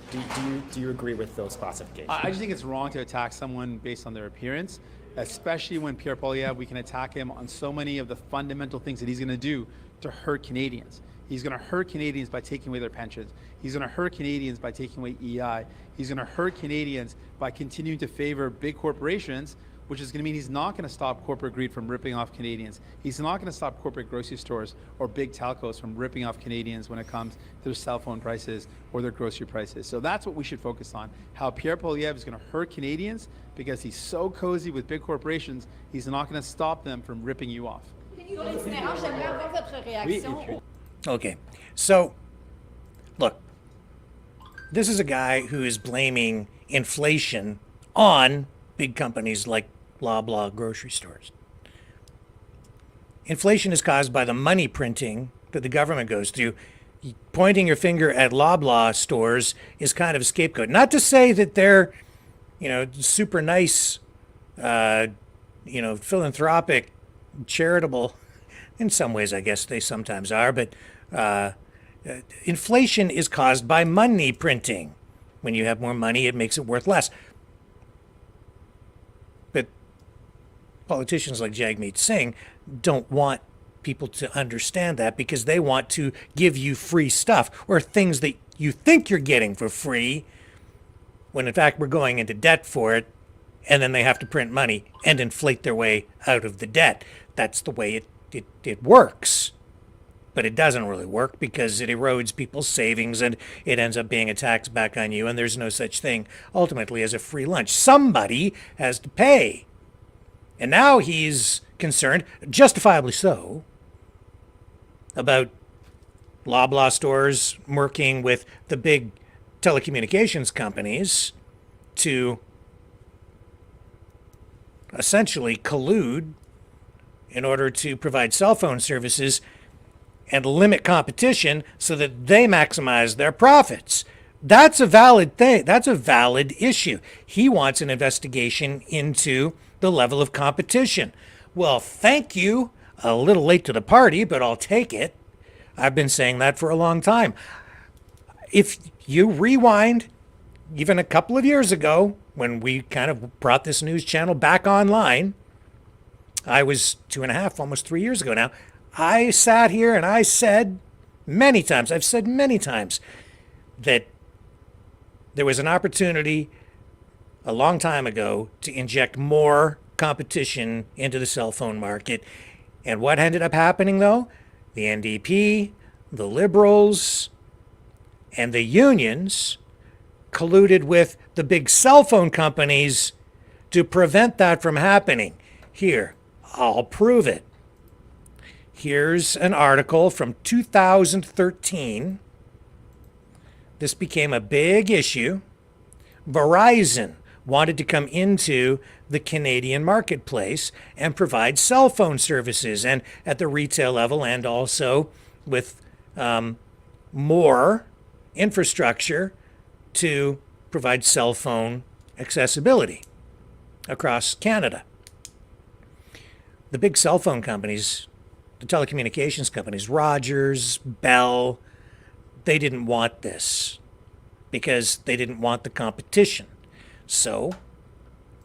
Do you agree with those classifications? I just think it's wrong to attack someone based on their appearance, especially when Pierre Poilievre, we can attack him on so many of the fundamental things that he's going to do to hurt Canadians. He's going to hurt Canadians by taking away their pensions. He's going to hurt Canadians by taking away EI. He's going to hurt Canadians by continuing to favor big corporations, which is going to mean he's not going to stop corporate greed from ripping off Canadians. He's not going to stop corporate grocery stores or big telcos from ripping off Canadians when it comes to their cell phone prices or their grocery prices. So that's what we should focus on, how Pierre Poilievre is going to hurt Canadians because he's so cozy with big corporations, he's not going to stop them from ripping you off. Okay, so look, this is a guy who is blaming inflation on big companies like Loblaw grocery stores. Inflation is caused by the money printing that the government goes through. Pointing your finger at Loblaw stores is kind of a scapegoat. Not to say that they're, super nice, philanthropic, charitable. In some ways, I guess they sometimes are, but inflation is caused by money printing. When you have more money, it makes it worth less. But politicians like Jagmeet Singh don't want people to understand that because they want to give you free stuff or things that you think you're getting for free when in fact we're going into debt for it, and then they have to print money and inflate their way out of the debt. That's the way it works. But it doesn't really work because it erodes people's savings and it ends up being a tax back on you, and there's no such thing ultimately as a free lunch. Somebody has to pay. And now he's concerned, justifiably so, about Loblaw stores working with the big telecommunications companies to essentially collude in order to provide cell phone services and limit competition so that they maximize their profits. That's a valid thing. That's a valid issue. He wants an investigation into the level of competition. Well, thank you. A little late to the party, but I'll take it. I've been saying that for a long time. If you rewind even a couple of years ago, when we kind of brought this news channel back online, I was 2.5, almost 3 years ago now, I sat here and I said many times, I've said many times, that there was an opportunity a long time ago to inject more competition into the cell phone market. And what ended up happening, though? The NDP, the Liberals, and the unions colluded with the big cell phone companies to prevent that from happening. Here, I'll prove it. Here's an article from 2013. This became a big issue. Verizon wanted to come into the Canadian marketplace and provide cell phone services, and at the retail level, and also with more infrastructure to provide cell phone accessibility across Canada. The big cell phone companies, the telecommunications companies, Rogers, Bell, they didn't want this because they didn't want the competition. So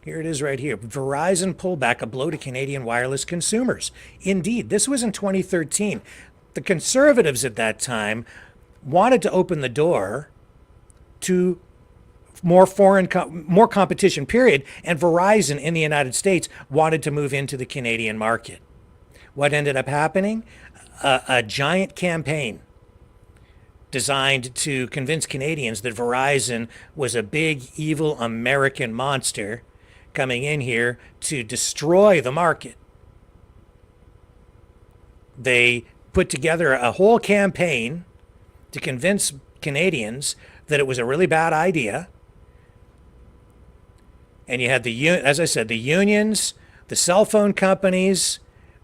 here it is right here. Verizon pulled back, a blow to Canadian wireless consumers. Indeed, this was in 2013. The Conservatives at that time wanted to open the door to more more competition, period. And Verizon in the United States wanted to move into the Canadian market. What ended up happening? A giant campaign designed to convince Canadians that Verizon was a big, evil American monster coming in here to destroy the market. They put together a whole campaign to convince Canadians that it was a really bad idea. And you had as I said, the unions, the cell phone companies,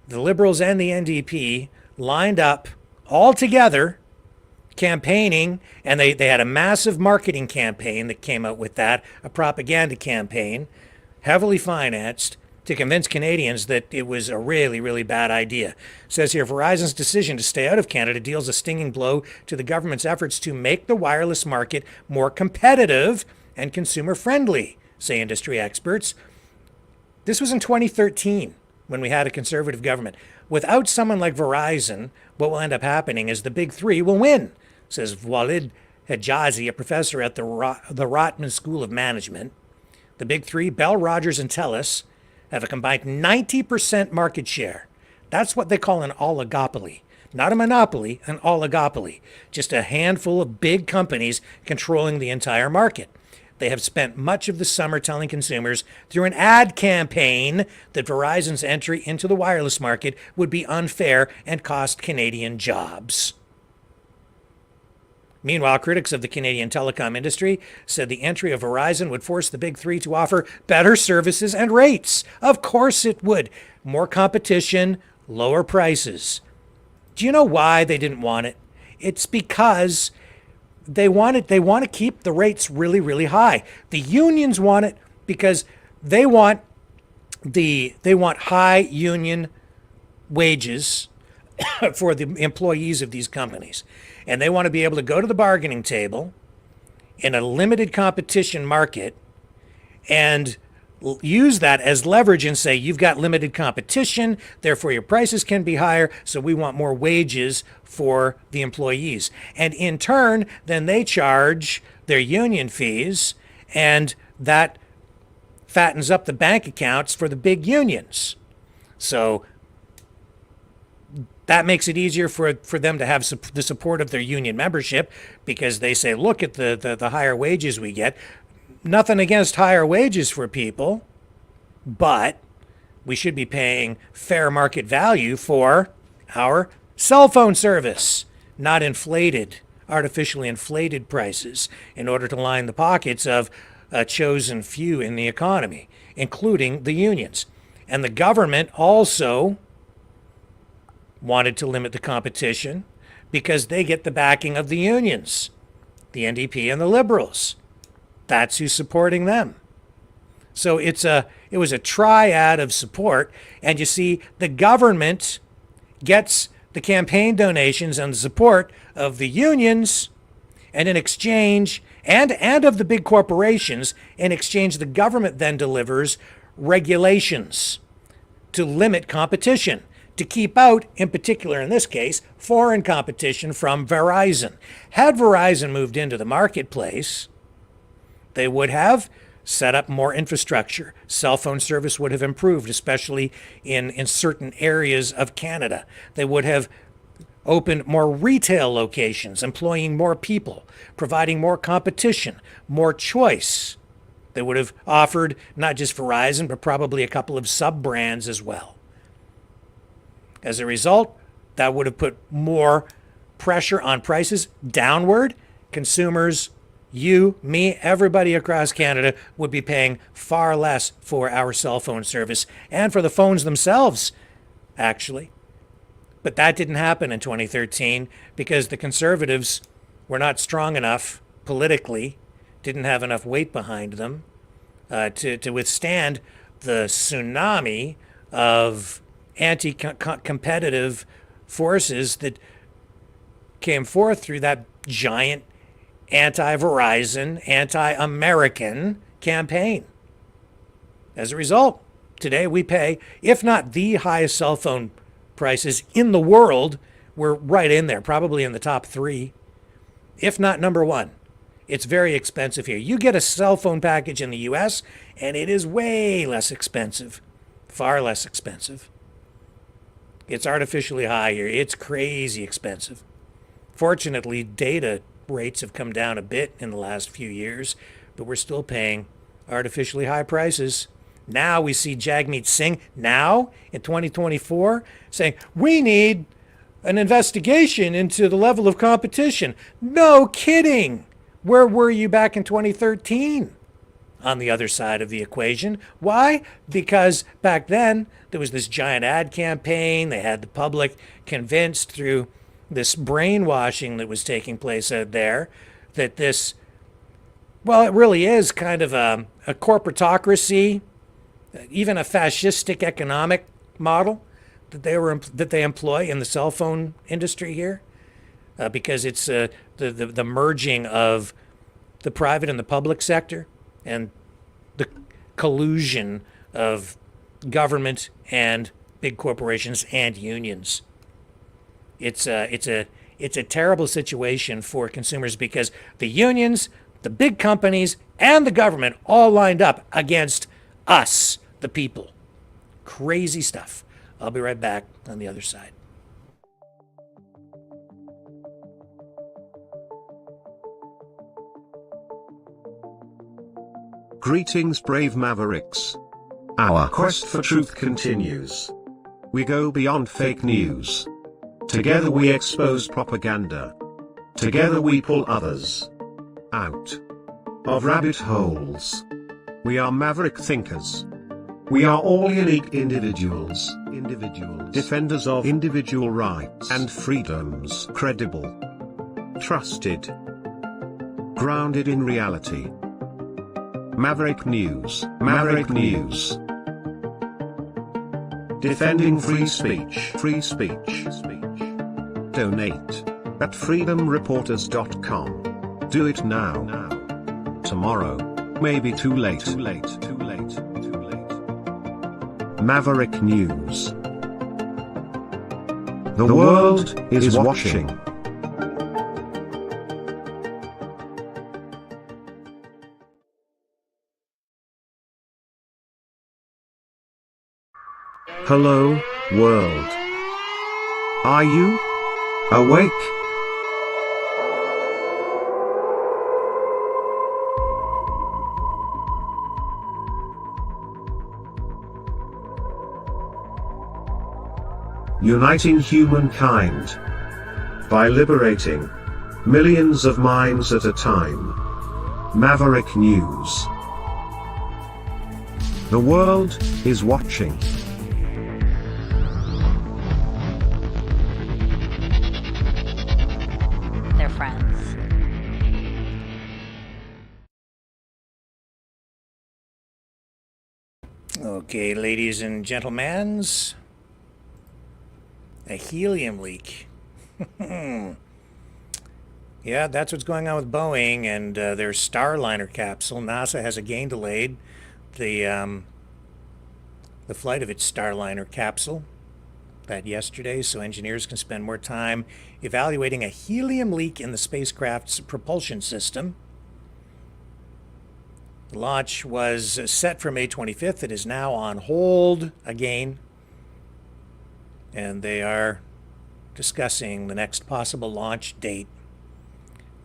the Liberals and the NDP lined up all together campaigning, and they had a massive marketing campaign that came out with that, a propaganda campaign, heavily financed, to convince Canadians that it was a really, really bad idea. It says here, Verizon's decision to stay out of Canada deals a stinging blow to the government's efforts to make the wireless market more competitive and consumer-friendly, say industry experts. This was in 2013 when we had a Conservative government. Without someone like Verizon, what will end up happening is the big three will win, says Walid Hijazi, a professor at the Rotman School of Management. The big three, Bell, Rogers, and TELUS, have a combined 90% market share. That's what they call an oligopoly. Not a monopoly, an oligopoly. Just a handful of big companies controlling the entire market. They have spent much of the summer telling consumers through an ad campaign that Verizon's entry into the wireless market would be unfair and cost Canadian jobs. Meanwhile, critics of the Canadian telecom industry said the entry of Verizon would force the big three to offer better services and rates. Of course it would. More competition, lower prices. Do you know why they didn't want it? It's because they want to keep the rates really, really high. The unions want it because they want high union wages for the employees of these companies. And they want to be able to go to the bargaining table in a limited competition market and use that as leverage and say, you've got limited competition, therefore your prices can be higher, so we want more wages for the employees. And in turn, then they charge their union fees, and that fattens up the bank accounts for the big unions. So that makes it easier for them to have the support of their union membership, because they say, look at the higher wages we get. Nothing against higher wages for people, but we should be paying fair market value for our cell phone service, not artificially inflated prices in order to line the pockets of a chosen few in the economy, including the unions. And the government also wanted to limit the competition because they get the backing of the unions, the NDP and the Liberals. That's who's supporting them. So it was a triad of support. And you see, the government gets the campaign donations and the support of the unions, and in exchange, and of the big corporations. In exchange, the government then delivers regulations to limit competition, to keep out, in particular in this case, foreign competition from Verizon. Had Verizon moved into the marketplace, they would have set up more infrastructure. Cell phone service would have improved, especially in certain areas of Canada. They would have opened more retail locations, employing more people, providing more competition, more choice. They would have offered not just Verizon, but probably a couple of sub-brands as well. As a result, that would have put more pressure on prices downward. Consumers, you, me, everybody across Canada would be paying far less for our cell phone service and for the phones themselves, actually. But that didn't happen in 2013 because the Conservatives were not strong enough politically, didn't have enough weight behind them to withstand the tsunami of anti-competitive forces that came forth through that giant anti-Verizon, anti-American campaign. As a result, today we pay, if not the highest cell phone prices in the world, we're right in there, probably in the top 3, if not number 1. It's very expensive here. You get a cell phone package in the US, and it is way less expensive, far less expensive. It's artificially high here. It's crazy expensive. Fortunately, data rates have come down a bit in the last few years, but we're still paying artificially high prices. Now we see Jagmeet Singh, now in 2024, saying, we need an investigation into the level of competition. No kidding. Where were you back in 2013? On the other side of the equation. Why? Because back then there was this giant ad campaign. They had the public convinced through this brainwashing that was taking place out there that this, well, it really is kind of a corporatocracy, even a fascistic economic model that they employ in the cell phone industry here, because it's the merging of the private and the public sector and the collusion of government and big corporations and unions. It's a terrible situation for consumers because the unions, the big companies, and the government all lined up against us, the people. Crazy stuff. I'll be right back on the other side. Greetings, brave Mavericks. Our quest for truth continues. We go beyond fake news. Together we expose propaganda. Together we pull others out of rabbit holes. We are maverick thinkers. We are all unique individuals, defenders of individual rights and freedoms, credible, trusted, grounded in reality. Maverick News, Maverick News. Defending free speech, free speech. Donate at freedomreporters.com. Do it now. Tomorrow may be too late. Maverick News. The world is watching. Hello, world. Are you awake? Uniting humankind by liberating millions of minds at a time. Maverick News. The world is watching. They're friends. Okay, ladies and gentlemen, a helium leak. Yeah, that's what's going on with Boeing and their Starliner capsule. NASA has again delayed the flight of its Starliner capsule that yesterday, so engineers can spend more time evaluating a helium leak in the spacecraft's propulsion system. The launch was set for May 25th. It is now on hold again. And they are discussing the next possible launch date.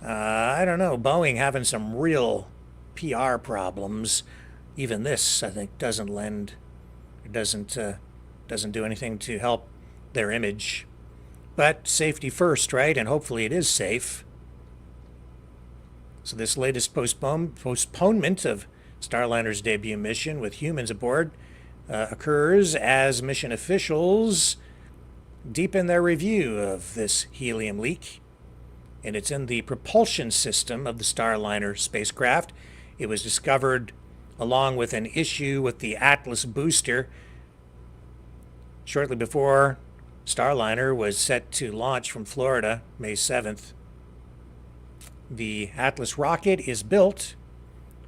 I don't know, Boeing having some real PR problems. Even this, I think, doesn't do anything to help their image. But safety first, right? And hopefully it is safe. So this latest postponement of Starliner's debut mission with humans aboard occurs as mission officials deepen their review of this helium leak. And it's in the propulsion system of the Starliner spacecraft. It was discovered along with an issue with the Atlas booster shortly before Starliner was set to launch from Florida May 7th. The Atlas rocket is built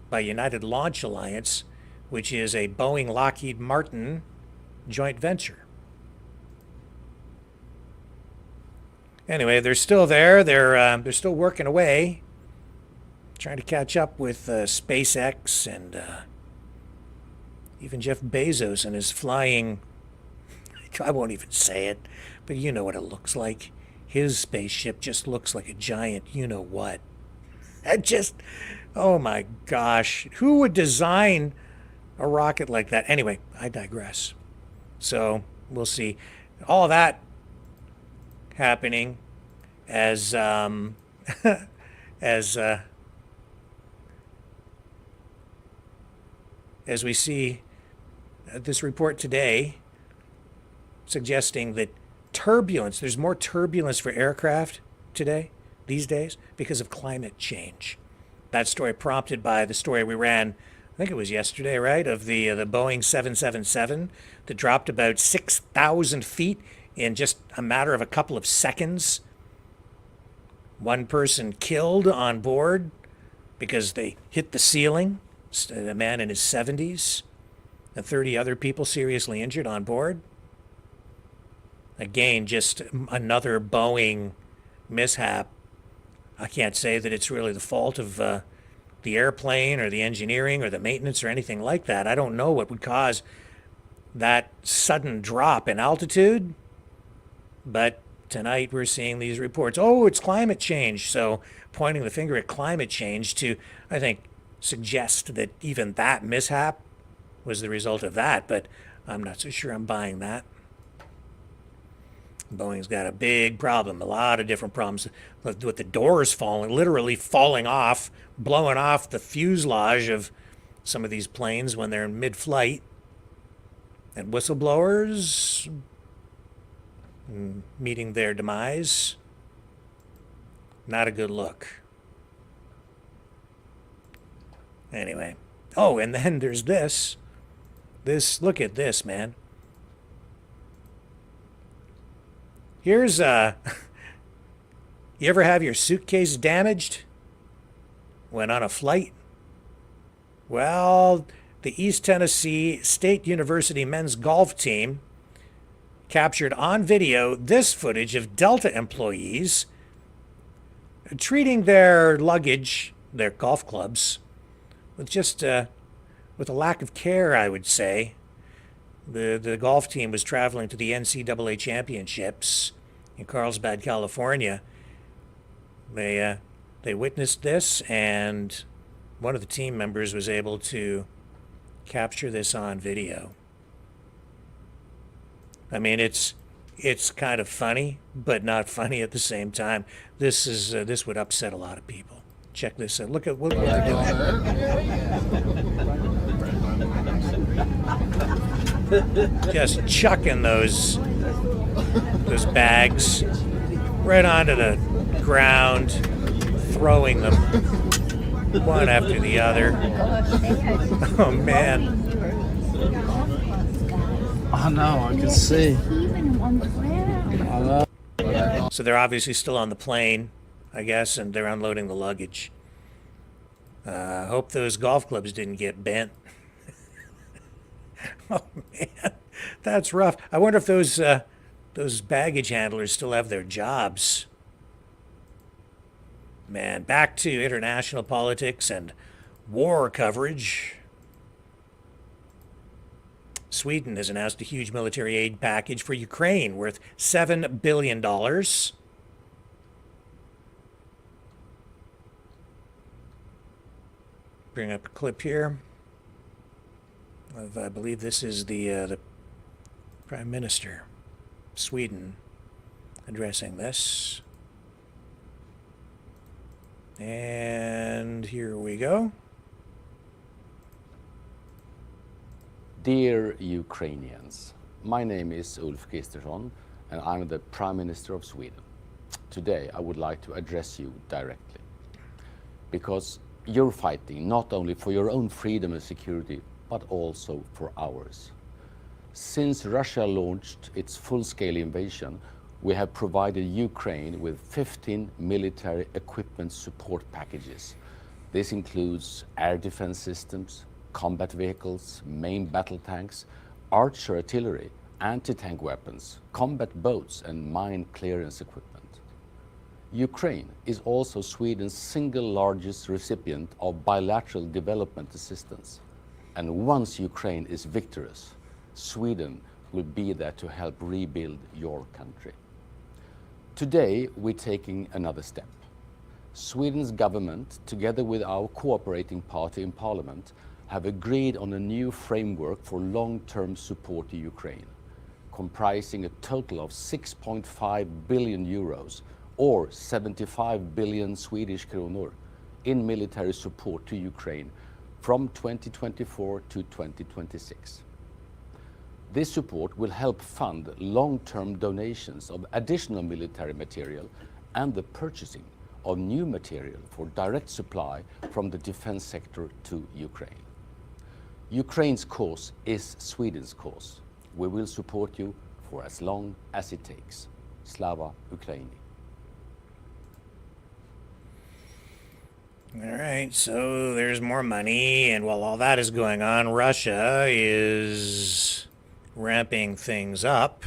by United Launch Alliance, which is a Boeing-Lockheed Martin joint venture. Anyway, they're still there. They're still working away, trying to catch up with SpaceX and even Jeff Bezos and his flying. I won't even say it, but you know what it looks like. His spaceship just looks like a giant you-know-what. That just, oh my gosh. Who would design a rocket like that? Anyway, I digress. So, we'll see. All that happening as, as we see this report today suggesting that there's more turbulence for aircraft today, these days, because of climate change. That story prompted by the story we ran, I think it was yesterday, right, of the Boeing 777 that dropped about 6,000 feet in just a matter of a couple of seconds. One person killed on board because they hit the ceiling, a man in his 70s, and 30 other people seriously injured on board. Again, just another Boeing mishap. I can't say that it's really the fault of the airplane or the engineering or the maintenance or anything like that. I don't know what would cause that sudden drop in altitude, but tonight we're seeing these reports. Oh, it's climate change. So pointing the finger at climate change to, I think, suggest that even that mishap was the result of that, but I'm not so sure I'm buying that. Boeing's got a big problem, a lot of different problems with the doors falling, literally falling off, blowing off the fuselage of some of these planes when they're in mid-flight. And whistleblowers meeting their demise. Not a good look. Anyway. Oh, and then there's this. Look at this, man. Here's you ever have your suitcase damaged when on a flight? Well, the East Tennessee State University men's golf team captured on video this footage of Delta employees treating their luggage, their golf clubs, with just with a lack of care, I would say. The golf team was traveling to the NCAA championships in Carlsbad, California. They witnessed this, and one of the team members was able to capture this on video. I mean, it's kind of funny, but not funny at the same time. This would upset a lot of people. Check this out. Look at what they're doing. Just chucking those bags right onto the ground, throwing them one after the other. Oh man. Oh no, I can see. So they're obviously still on the plane, I guess, and they're unloading the luggage. Hope those golf clubs didn't get bent. Oh man, that's rough. I wonder if those baggage handlers still have their jobs. Man, back to international politics and war coverage. Sweden has announced a huge military aid package for Ukraine worth $7 billion. Bring up a clip here of, I believe this is the Prime Minister of Sweden addressing this. And here we go. Dear Ukrainians, my name is Ulf Kristersson and I'm the Prime Minister of Sweden. Today I would like to address you directly because you're fighting not only for your own freedom and security but also for ours. Since Russia launched its full-scale invasion, we have provided Ukraine with 15 military equipment support packages. This includes air defense systems, combat vehicles, main battle tanks, archer artillery, anti-tank weapons, combat boats, and mine clearance equipment. Ukraine is also Sweden's single largest recipient of bilateral development assistance. And once Ukraine is victorious, Sweden will be there to help rebuild your country. Today, we're taking another step. Sweden's government, together with our cooperating party in parliament, have agreed on a new framework for long-term support to Ukraine, comprising a total of 6.5 billion euros or 75 billion Swedish kronor in military support to Ukraine from 2024 to 2026. This support will help fund long-term donations of additional military material and the purchasing of new material for direct supply from the defense sector to Ukraine. Ukraine's cause is Sweden's cause. We will support you for as long as it takes. Slava Ukraini. All right, so there's more money, and while all that is going on, Russia is ramping things up.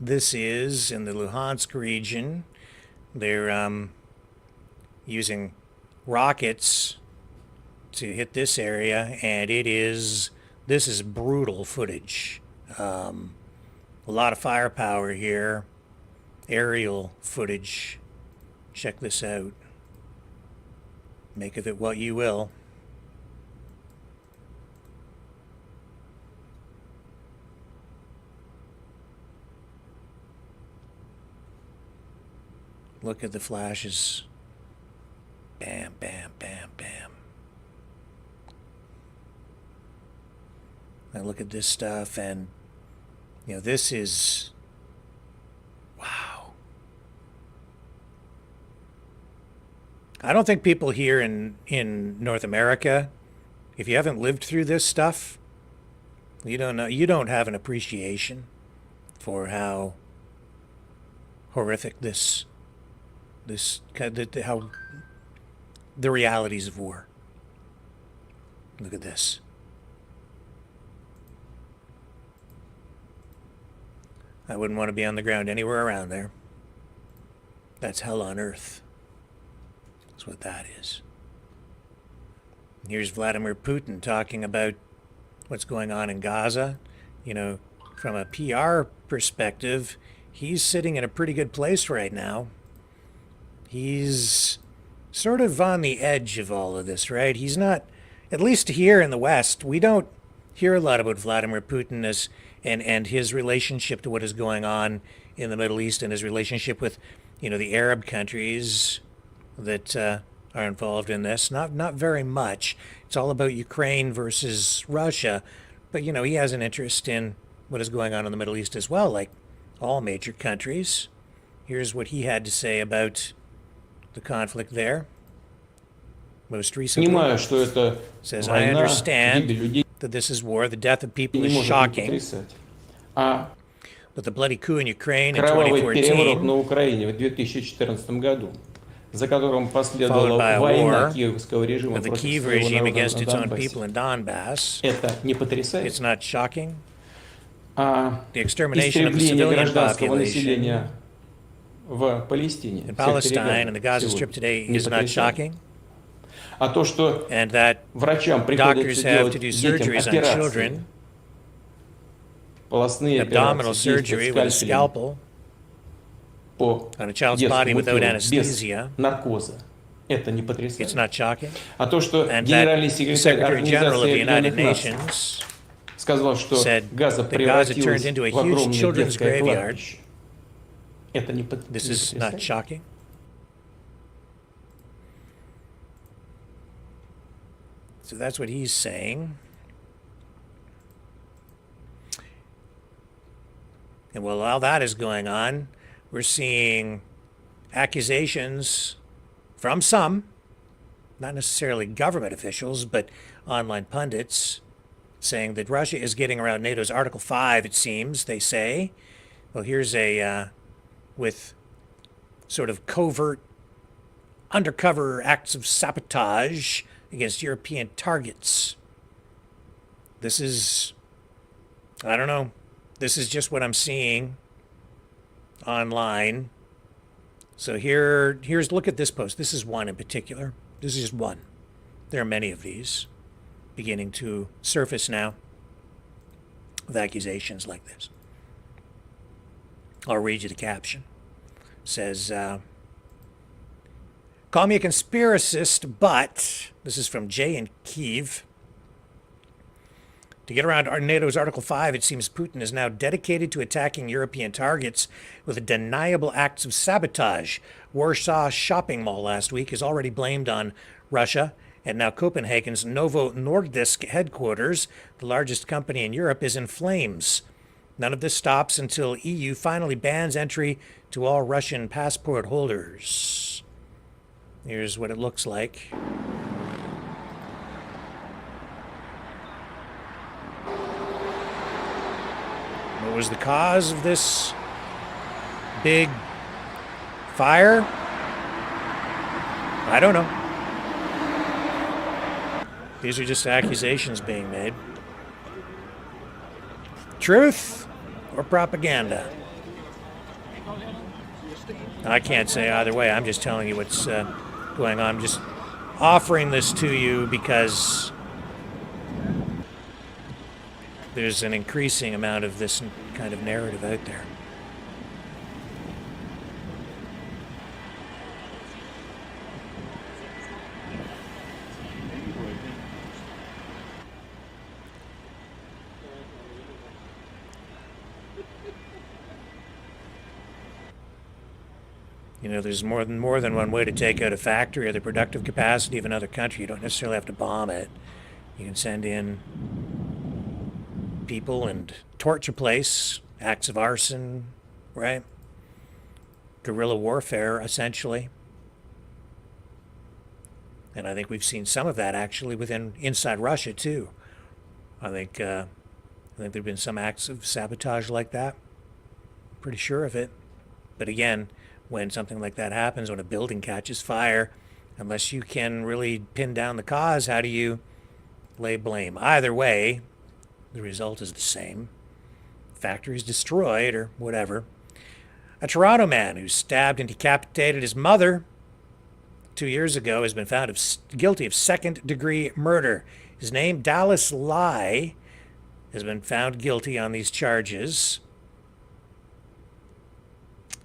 This is in the Luhansk region. They're using rockets to hit this area, and this is brutal footage. A lot of firepower here. Aerial footage. Check this out. Make of it what you will. Look at the flashes. Bam, bam, bam, bam. And look at this stuff, and this is wow. I don't think people here in North America, if you haven't lived through this stuff, you don't know. You don't have an appreciation for how horrific how the realities of war. Look at this. I wouldn't want to be on the ground anywhere around there. That's hell on earth. That's what that is. Here's Vladimir Putin talking about what's going on in Gaza. From a PR perspective, he's sitting in a pretty good place right now. He's sort of on the edge of all of this, right? He's not, at least here in the West, we don't hear a lot about Vladimir Putin and his relationship to what is going on in the Middle East and his relationship with, the Arab countries that are involved in this. Not very much. It's all about Ukraine versus Russia. But, he has an interest in what is going on in the Middle East as well, like all major countries. Here's what he had to say about the conflict there. Most recently, says, I understand that this is war. The death of people is shocking. But the bloody coup in Ukraine in 2014, followed by a war of the Kyiv regime against its own people in Donbass, it's not shocking. The extermination of the civilian population in Palestine and the Gaza Strip today is not shocking. And that doctors have to do surgeries on children, abdominal surgery with a scalpel on a child's body without anesthesia. It's not shocking. And that Secretary General of the United Nations said that Gaza turned into a huge children's graveyard. This is not shocking. So that's what he's saying. And while that is going on, we're seeing accusations from some, not necessarily government officials, but online pundits, saying that Russia is getting around NATO's Article 5, it seems, they say. Well, here's with sort of covert, undercover acts of sabotage against European targets. This is, I don't know, this is just what I'm seeing online. So here's, look at this post. This is one in particular. This is just one. There are many of these beginning to surface now with accusations like this. I'll read you the caption. It says, call me a conspiracist, but, this is from Jay in Kyiv. To get around NATO's Article 5, it seems Putin is now dedicated to attacking European targets with deniable acts of sabotage. Warsaw shopping mall last week is already blamed on Russia, and now Copenhagen's Novo Nordisk headquarters, the largest company in Europe, is in flames. None of this stops until EU finally bans entry to all Russian passport holders. Here's what it looks like. What was the cause of this big fire? I don't know. These are just accusations being made. Truth or propaganda? I can't say either way. I'm just telling you what's going on. I'm just offering this to you because there's an increasing amount of this kind of narrative out there. You know, there's more than one way to take out a factory or the productive capacity of another country. You don't necessarily have to bomb it. You can send in people and torch a place, acts of arson, right? Guerrilla warfare, essentially. And I think we've seen some of that actually inside Russia too. I think there've been some acts of sabotage like that. Pretty sure of it. But again, when something like that happens, when a building catches fire, unless you can really pin down the cause, how do you lay blame? Either way, the result is the same. Factory is destroyed or whatever. A Toronto man who stabbed and decapitated his mother 2 years ago has been found guilty of second-degree murder. His name, Dallas Lai, has been found guilty on these charges.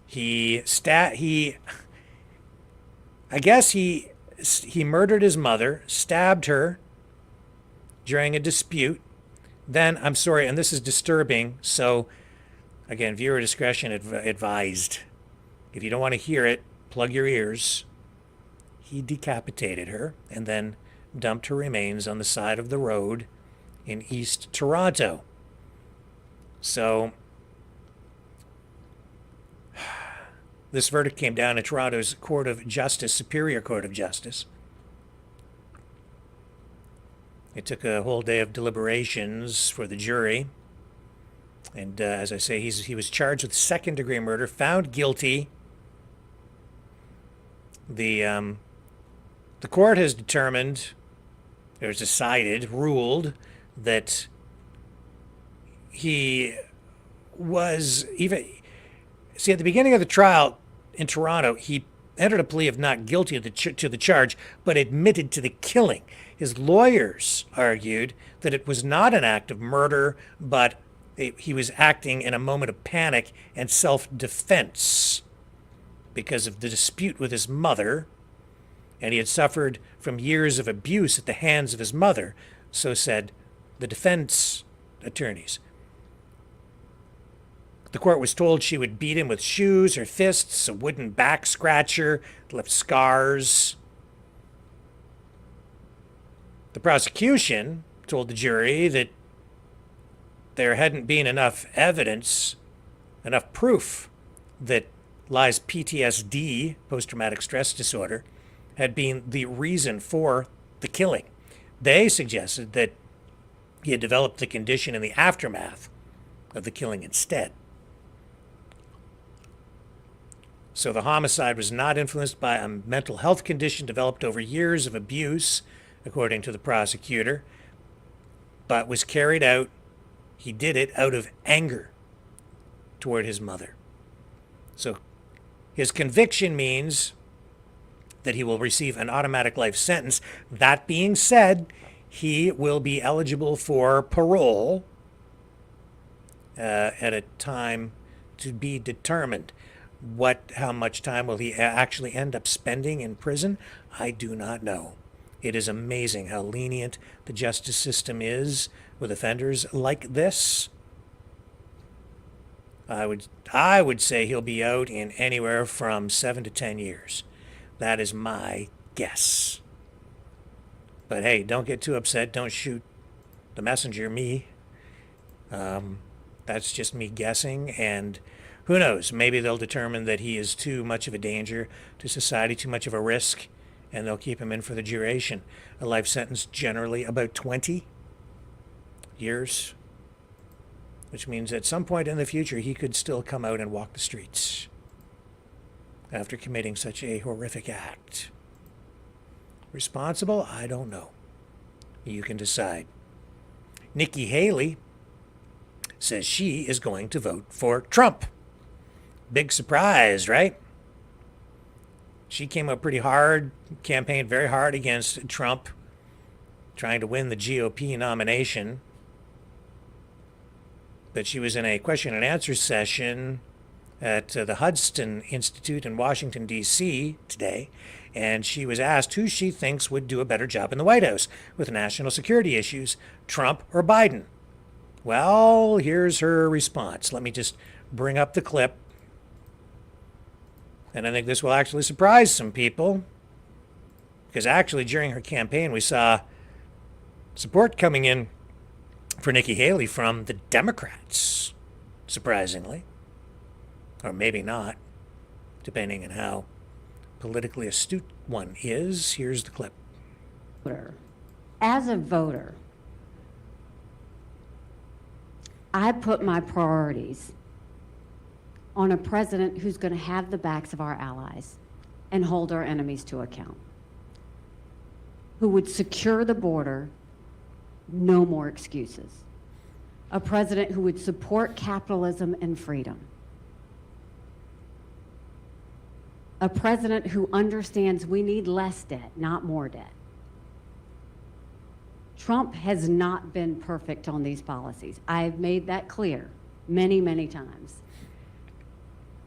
He murdered his mother, stabbed her during a dispute. Then, I'm sorry, and this is disturbing, so again, viewer discretion advised. If you don't want to hear it, plug your ears. He decapitated her and then dumped her remains on the side of the road in East Toronto. So, this verdict came down in Toronto's Court of Justice, Superior Court of Justice. It took a whole day of deliberations for the jury. And as I say, he was charged with second-degree murder, found guilty. The court has determined, or ruled, that he was even... See, at the beginning of the trial in Toronto, he entered a plea of not guilty to the charge, but admitted to the killing. His lawyers argued that it was not an act of murder, but he was acting in a moment of panic and self-defense because of the dispute with his mother, and he had suffered from years of abuse at the hands of his mother, so said the defense attorneys. The court was told she would beat him with shoes or fists, a wooden back scratcher, left scars. The prosecution told the jury that there hadn't been enough evidence, enough proof that Lai's PTSD, post-traumatic stress disorder, had been the reason for the killing. They suggested that He had developed the condition in the aftermath of the killing instead. So the homicide was not influenced by a mental health condition developed over years of abuse, according to the prosecutor, but was carried out, he did it out of anger toward his mother. So his conviction means that he will receive an automatic life sentence. That being said, he will be eligible for parole at a time to be determined. How much time will he actually end up spending in prison? I do not know. It is amazing how lenient the justice system is with offenders like this. I would say he'll be out in anywhere from 7 to 10 years. That is my guess. But hey, don't get too upset. Don't shoot the messenger, me. That's just me guessing, and who knows? Maybe they'll determine that he is too much of a danger to society, too much of a risk, and they'll keep him in for the duration. A life sentence generally about 20 years, which means at some point in the future he could still come out and walk the streets after committing such a horrific act. Responsible? I don't know. You can decide. Nikki Haley says she is going to vote for Trump. Big surprise, right? She came up pretty hard, campaigned very hard against Trump, trying to win the GOP nomination. But she was in a question and answer session at the Hudson Institute in Washington, D.C. today, and she was asked who she thinks would do a better job in the White House with national security issues, Trump or Biden. Well, here's her response. Let me just bring up the clip. And I think this will actually surprise some people, because actually during her campaign we saw support coming in for Nikki Haley from the Democrats, surprisingly. Or maybe not, depending on how politically astute one is. Here's the clip. As a voter, I put my priorities on a president who's going to have the backs of our allies and hold our enemies to account, who would secure the border, no more excuses, a president who would support capitalism and freedom, a president who understands we need less debt, not more debt. Trump has not been perfect on these policies. I've made that clear many, many times.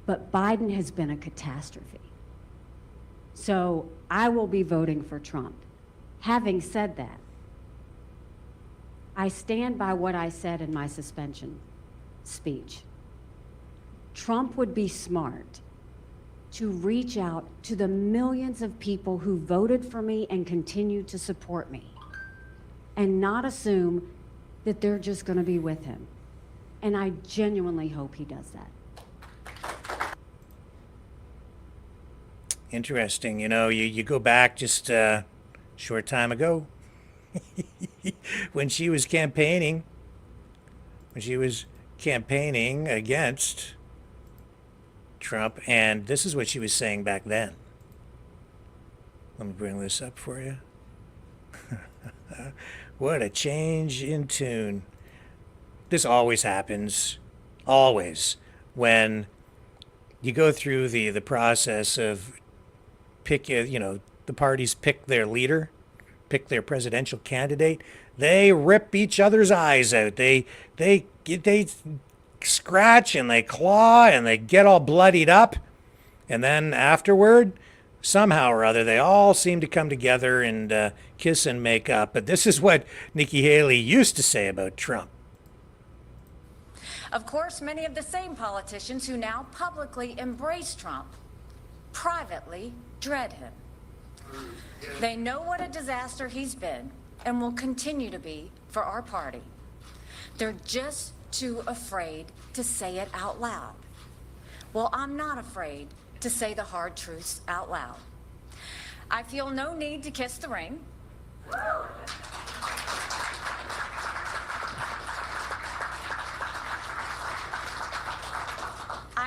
But Biden has been a catastrophe. So I will be voting for Trump. Having said that, I stand by what I said in my suspension speech. Trump would be smart to reach out to the millions of people who voted for me and continue to support me, and not assume that they're just going to be with him. And I genuinely hope he does that. Interesting. You know, you go back just a short time ago when she was campaigning against Trump, and this is what she was saying back then. Let me bring this up for you. What a change in tune. This always happens, always, when you go through the process of the parties pick their leader, pick their presidential candidate. They rip each other's eyes out. They scratch and they claw and they get all bloodied up. And then afterward, somehow or other, they all seem to come together and kiss and make up. But this is what Nikki Haley used to say about Trump. Of course, many of the same politicians who now publicly embrace Trump privately dread him. They know what a disaster he's been and will continue to be for our party. They're just too afraid to say it out loud. Well, I'm not afraid to say the hard truths out loud. I feel no need to kiss the ring.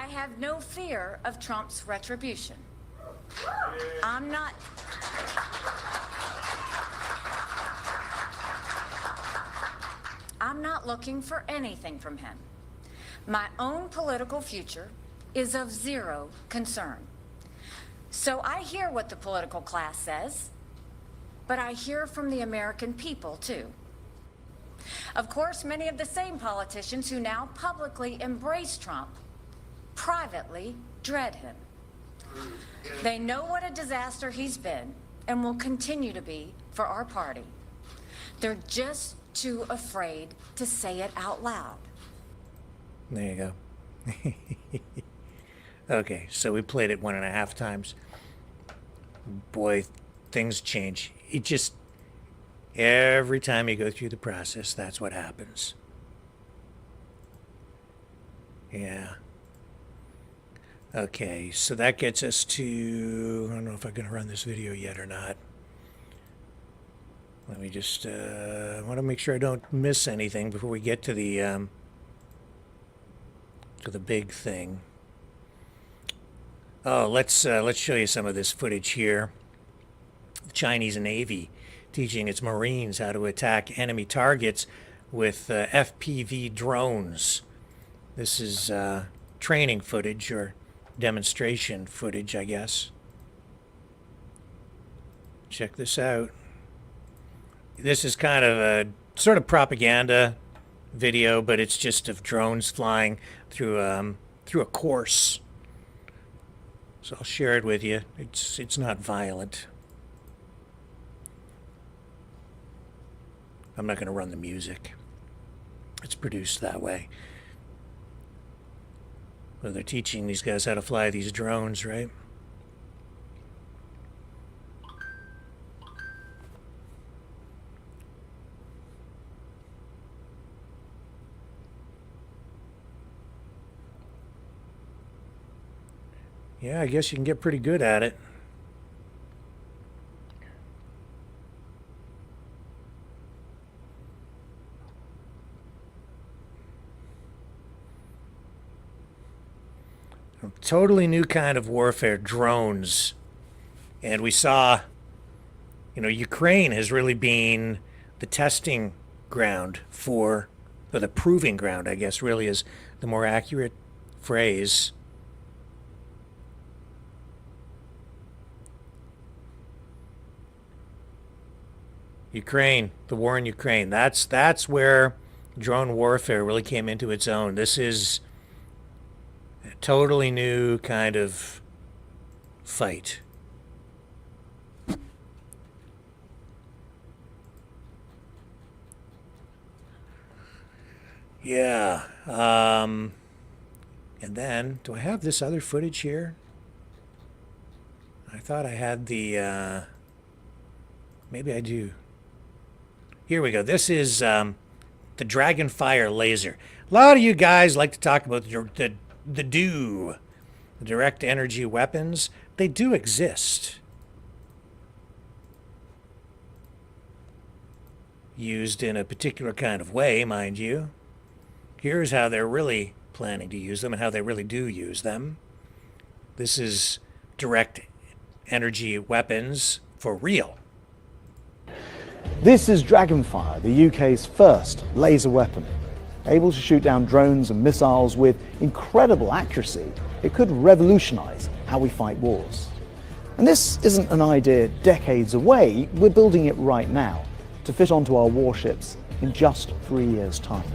I have no fear of Trump's retribution. I'm not looking for anything from him. My own political future is of zero concern. So I hear what the political class says, but I hear from the American people too. Of course, many of the same politicians who now publicly embrace Trump privately dread him. They know what a disaster he's been and will continue to be for our party. They're just too afraid to say it out loud. There you go. Okay, so we played it 1.5 times. Boy, things change. It just, every time you go through the process, that's what happens. Yeah. Okay, so that gets us to, I don't know if I'm going to run this video yet or not. Let me just, I want to make sure I don't miss anything before we get to the big thing. Oh, let's show you some of this footage here. The Chinese Navy teaching its Marines how to attack enemy targets with FPV drones. This is training footage or demonstration footage, I guess. Check this out. This is kind of a sort of propaganda video, but it's just of drones flying through a course. So I'll share it with you. It's not violent. I'm not going to run the music. It's produced that way. Well, they're teaching these guys how to fly these drones, right? Yeah, I guess you can get pretty good at it. A totally new kind of warfare, drones. And we saw, Ukraine has really been the testing ground for, or the proving ground, I guess, really is the more accurate phrase. Ukraine, the war in Ukraine. That's where drone warfare really came into its own. This is a totally new kind of fight. Yeah. And then, do I have this other footage here? I thought I had the, maybe I do. Here we go. This is the Dragonfire laser. A lot of you guys like to talk about the direct energy weapons. They do exist. Used in a particular kind of way, mind you. Here's how they're really planning to use them and how they really do use them. This is direct energy weapons for real. This is Dragonfire, the UK's first laser weapon. Able to shoot down drones and missiles with incredible accuracy, it could revolutionise how we fight wars. And this isn't an idea decades away, we're building it right now to fit onto our warships in just 3 years' time.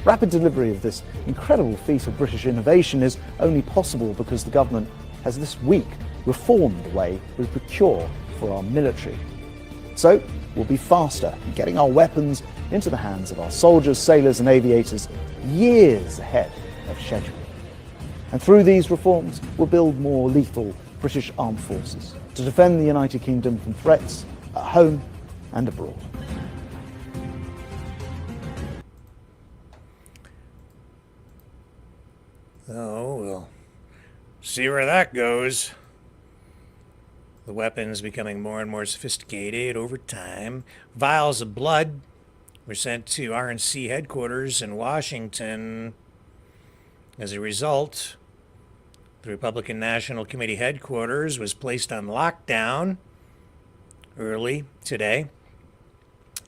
Rapid delivery of this incredible feat of British innovation is only possible because the government has this week reformed the way we procure for our military. So we'll be faster in getting our weapons into the hands of our soldiers, sailors and aviators years ahead of schedule. And through these reforms, we'll build more lethal British armed forces to defend the United Kingdom from threats at home and abroad. Oh, we'll see where that goes. The weapons becoming more and more sophisticated over time. Vials of blood were sent to RNC headquarters in Washington. As a result, The Republican National Committee headquarters was placed on lockdown early today.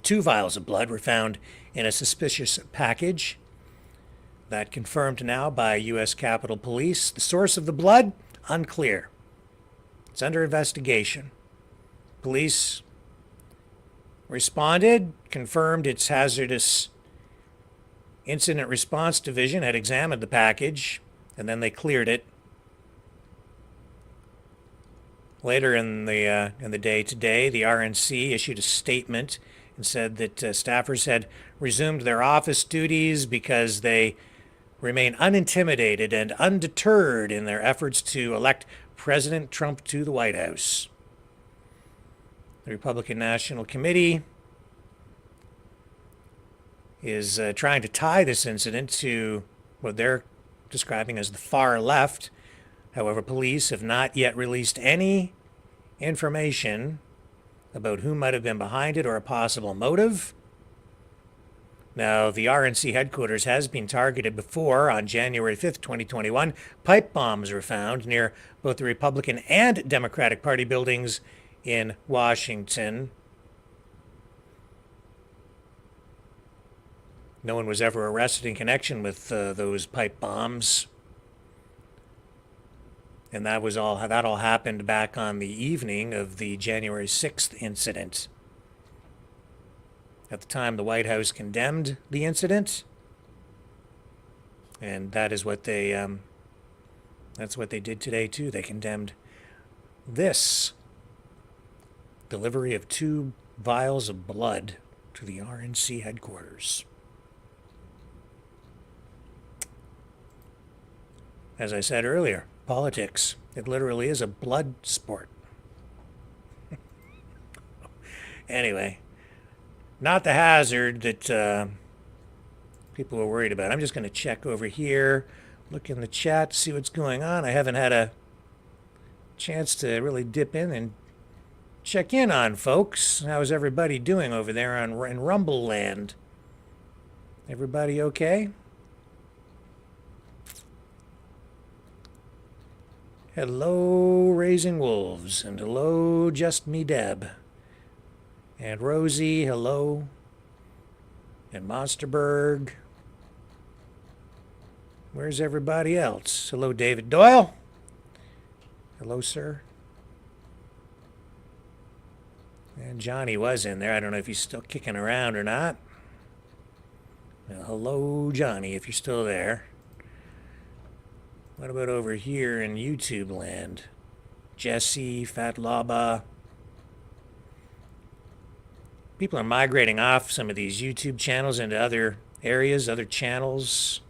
2 vials of blood were found in a suspicious package. That confirmed now by U.S. Capitol Police. The source of the blood, unclear. It's under investigation. Police responded, confirmed its hazardous incident response division had examined the package, and then they cleared it. Later in the day today, the RNC issued a statement and said that staffers had resumed their office duties because they remain unintimidated and undeterred in their efforts to elect President Trump to the White House. The Republican National Committee is trying to tie this incident to what they're describing as the far left. However, police have not yet released any information about who might have been behind it or a possible motive. Now, the RNC headquarters has been targeted before. On January 5th, 2021, pipe bombs were found near both the Republican and Democratic Party buildings in Washington. No one was ever arrested in connection with those pipe bombs. And that all happened back on the evening of the January 6th incident. At the time, the White House condemned the incident, and that is what that's what they did today too. They condemned this delivery of 2 vials of blood to the RNC headquarters. As I said earlier, politics, it literally is a blood sport. Anyway, not the hazard that people were worried about. I'm just going to check over here, look in the chat, see what's going on. I haven't had a chance to really dip in and check in on folks. How's everybody doing over there in Rumble Land? Everybody okay? Hello, Raising Wolves, and hello, Just Me Deb. And Rosie, hello. And Monsterberg. Where's everybody else? Hello, David Doyle. Hello, sir. And Johnny was in there. I don't know if he's still kicking around or not. Well, hello, Johnny, if you're still there. What about over here in YouTube land? Jesse, Fat Laba. People are migrating off some of these YouTube channels into other areas, other channels.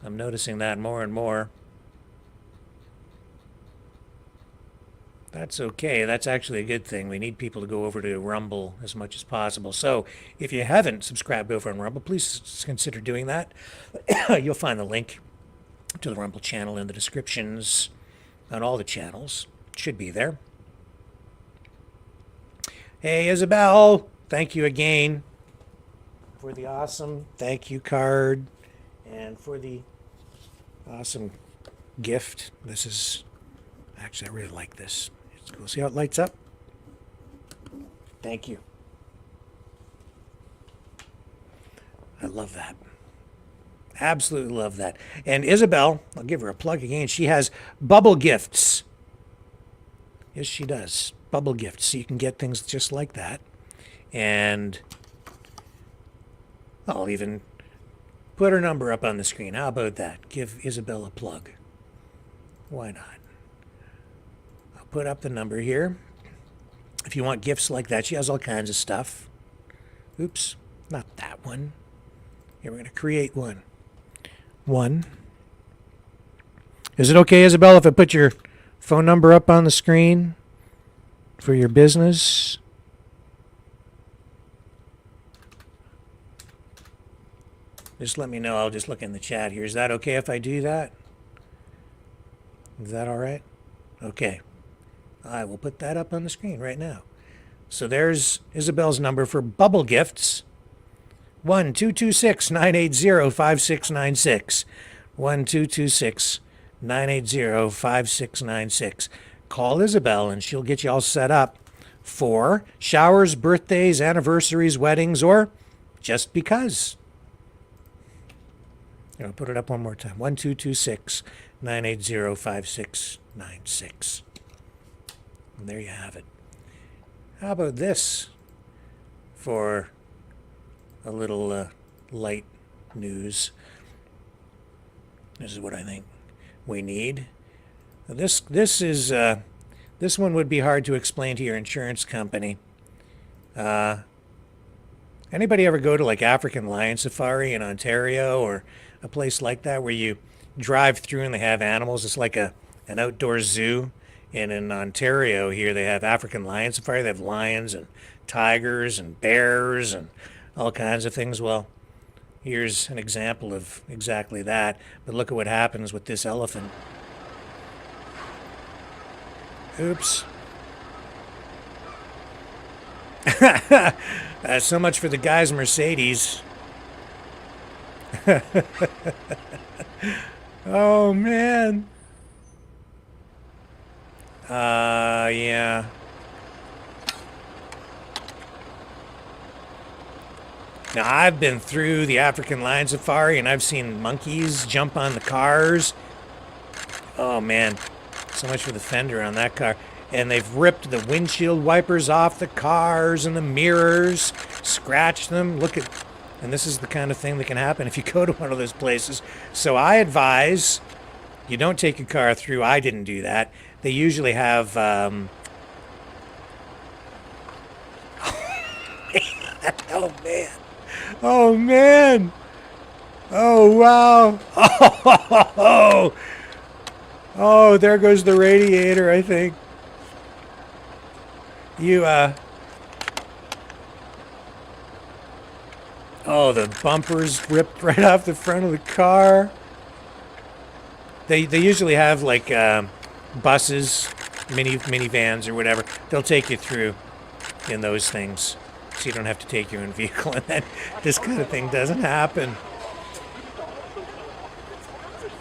I'm noticing that more and more. That's okay. That's actually a good thing. We need people to go over to Rumble as much as possible. So if you haven't subscribed over on Rumble, please consider doing that. You'll find the link to the Rumble channel in the descriptions on all the channels. It should be there. Hey, Isabel, thank you again for the awesome thank you card and for the awesome gift. This is, actually, I really like this. It's cool. See how it lights up? Thank you. I love that. Absolutely love that. And Isabel, I'll give her a plug again. She has bubble gifts. Yes, she does. Bubble gifts. So you can get things just like that. And I'll even put her number up on the screen. How about that? Give Isabel a plug. Why not? I'll put up the number here. If you want gifts like that, she has all kinds of stuff. Oops, not that one. Here, we're going to create one. Is it okay, Isabel, if I put your phone number up on the screen for your business? Just let me know. I'll just look in the chat here. Is that okay if I do that? Is that all right? Okay. I will put that up on the screen right now. So there's Isabel's number for bubble gifts. 1-226-980-5696. 1-226-980-5696. 980-5696. Call Isabel and she'll get you all set up for showers, birthdays, anniversaries, weddings, or just because. I'll put it up one more time. 1226-980-5696. And there you have it. How about this for a little light news? This is what I think we need. This one would be hard to explain to your insurance company. Anybody ever go to like African Lion Safari in Ontario or a place like that where you drive through and they have animals? It's like an outdoor zoo. And in Ontario here, they have African Lion Safari. They have lions and tigers and bears and all kinds of things. Well, here's an example of exactly that. But look at what happens with this elephant. Oops. So much for the guy's Mercedes. Oh, man. Yeah. Now, I've been through the African Lion Safari, and I've seen monkeys jump on the cars. Oh, man. So much for the fender on that car. And they've ripped the windshield wipers off the cars and the mirrors, scratched them. Look at... And this is the kind of thing that can happen if you go to one of those places. So I advise you don't take your car through. I didn't do that. They usually have... Oh, man. Oh, man. Oh, wow. Oh, oh, there goes the radiator, I think. Oh, the bumpers ripped right off the front of the car. They usually have like buses, minivans or whatever. They'll take you through in those things, so you don't have to take your own vehicle. And then this kind of thing doesn't happen.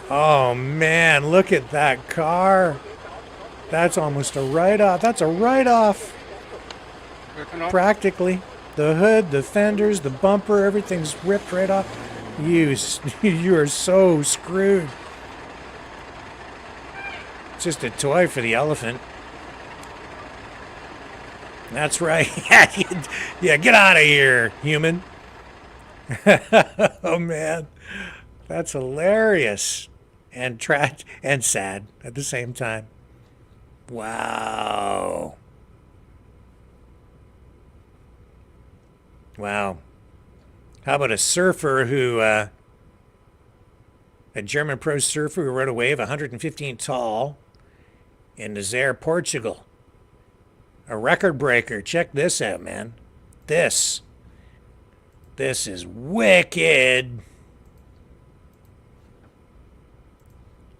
Oh man, look at that car. That's almost a write-off. That's a write-off. Practically. The hood, the fenders, the bumper, everything's ripped right off. You are so screwed. It's just a toy for the elephant. That's right. Yeah, get out of here, human. Oh, man. That's hilarious. And and sad at the same time. Wow. Wow. How about a surfer who, a German pro surfer who rode a wave 115 tall in Nazaré, Portugal. A record breaker. Check this out, man. This is wicked.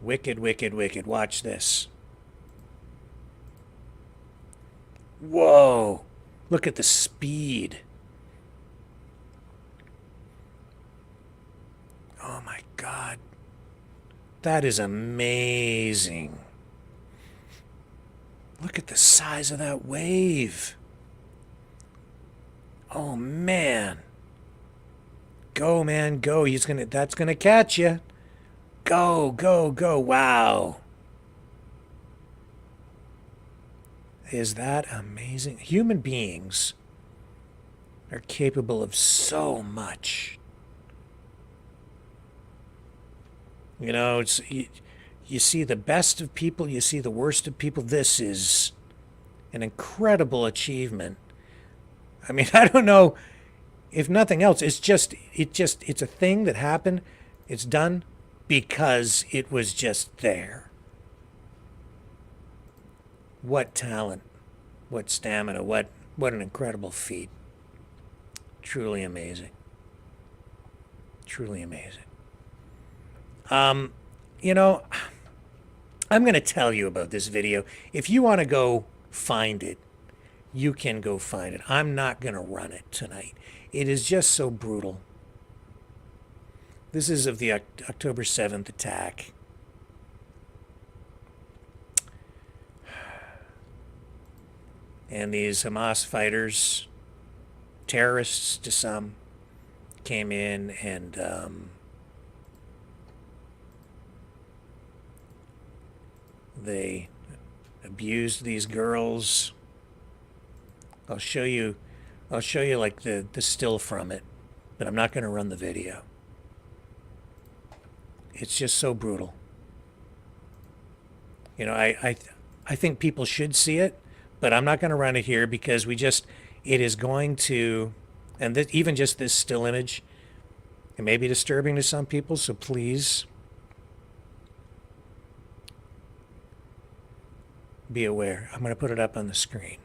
Wicked, wicked, wicked. Watch this. Whoa. Look at the speed. Oh my God. That is amazing. Look at the size of that wave. Oh man. Go, man, go. That's gonna catch you. Go, go, go. Wow. Is that amazing? Human beings are capable of so much. You know, you see the best of people, you see the worst of people. This is an incredible achievement. I mean, I don't know, if nothing else, it's a thing that happened. It's done because it was just there. What talent, what stamina, what an incredible feat. Truly amazing. Truly amazing. You know, I'm going to tell you about this video. If you want to go find it, you can go find it. I'm not going to run it tonight. It is just so brutal. This is of the October 7th attack. And these Hamas fighters, terrorists to some, came in and they abused these girls. I'll show you like the still from it, but I'm not going to run the video. It's just so brutal. You know, I think people should see it, but I'm not going to run it here because it is going to, and even just this still image, it may be disturbing to some people, so please be aware. I'm going to put it up on the screen.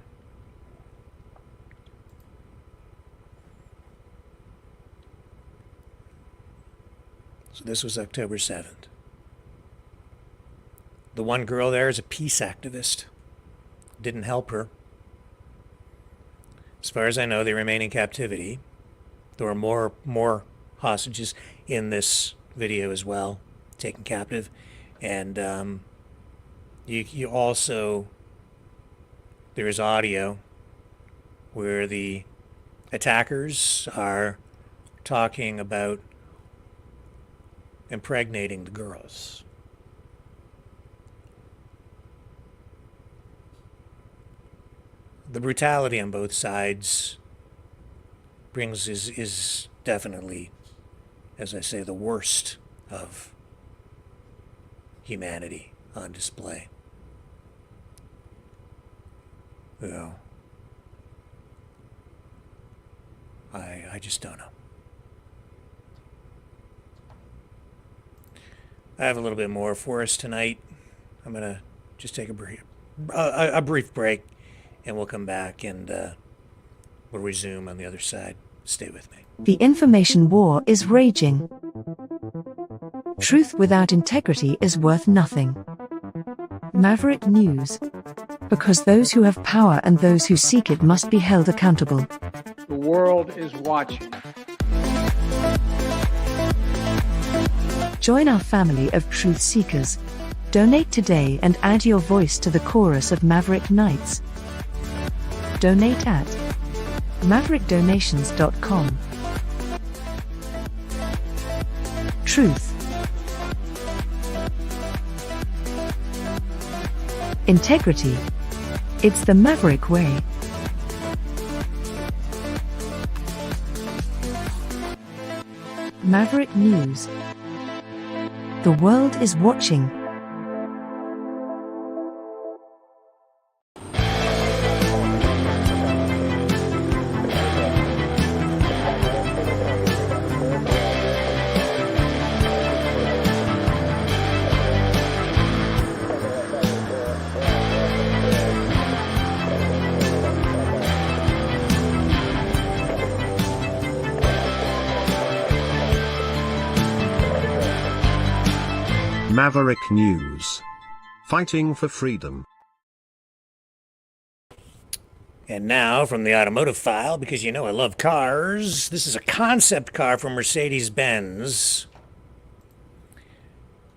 So this was October 7th. The one girl there is a peace activist. Didn't help her. As far as I know, they remain in captivity. There were more hostages in this video as well, taken captive. And you also, there is audio where the attackers are talking about impregnating the girls. The brutality on both sides is definitely, as I say, the worst of humanity on display. You know, I just don't know. I have a little bit more for us tonight. I'm gonna just take a brief break, and we'll come back and we'll resume on the other side. Stay with me. The information war is raging. Truth without integrity is worth nothing. Maverick News. Because those who have power and those who seek it must be held accountable. The world is watching. Join our family of truth seekers. Donate today and add your voice to the chorus of Maverick Knights. Donate at maverickdonations.com. Truth. Integrity. It's the Maverick way. Maverick News. The world is watching. Maverick News. Fighting for freedom. And now from the automotive file, because you know I love cars, this is a concept car from Mercedes-Benz.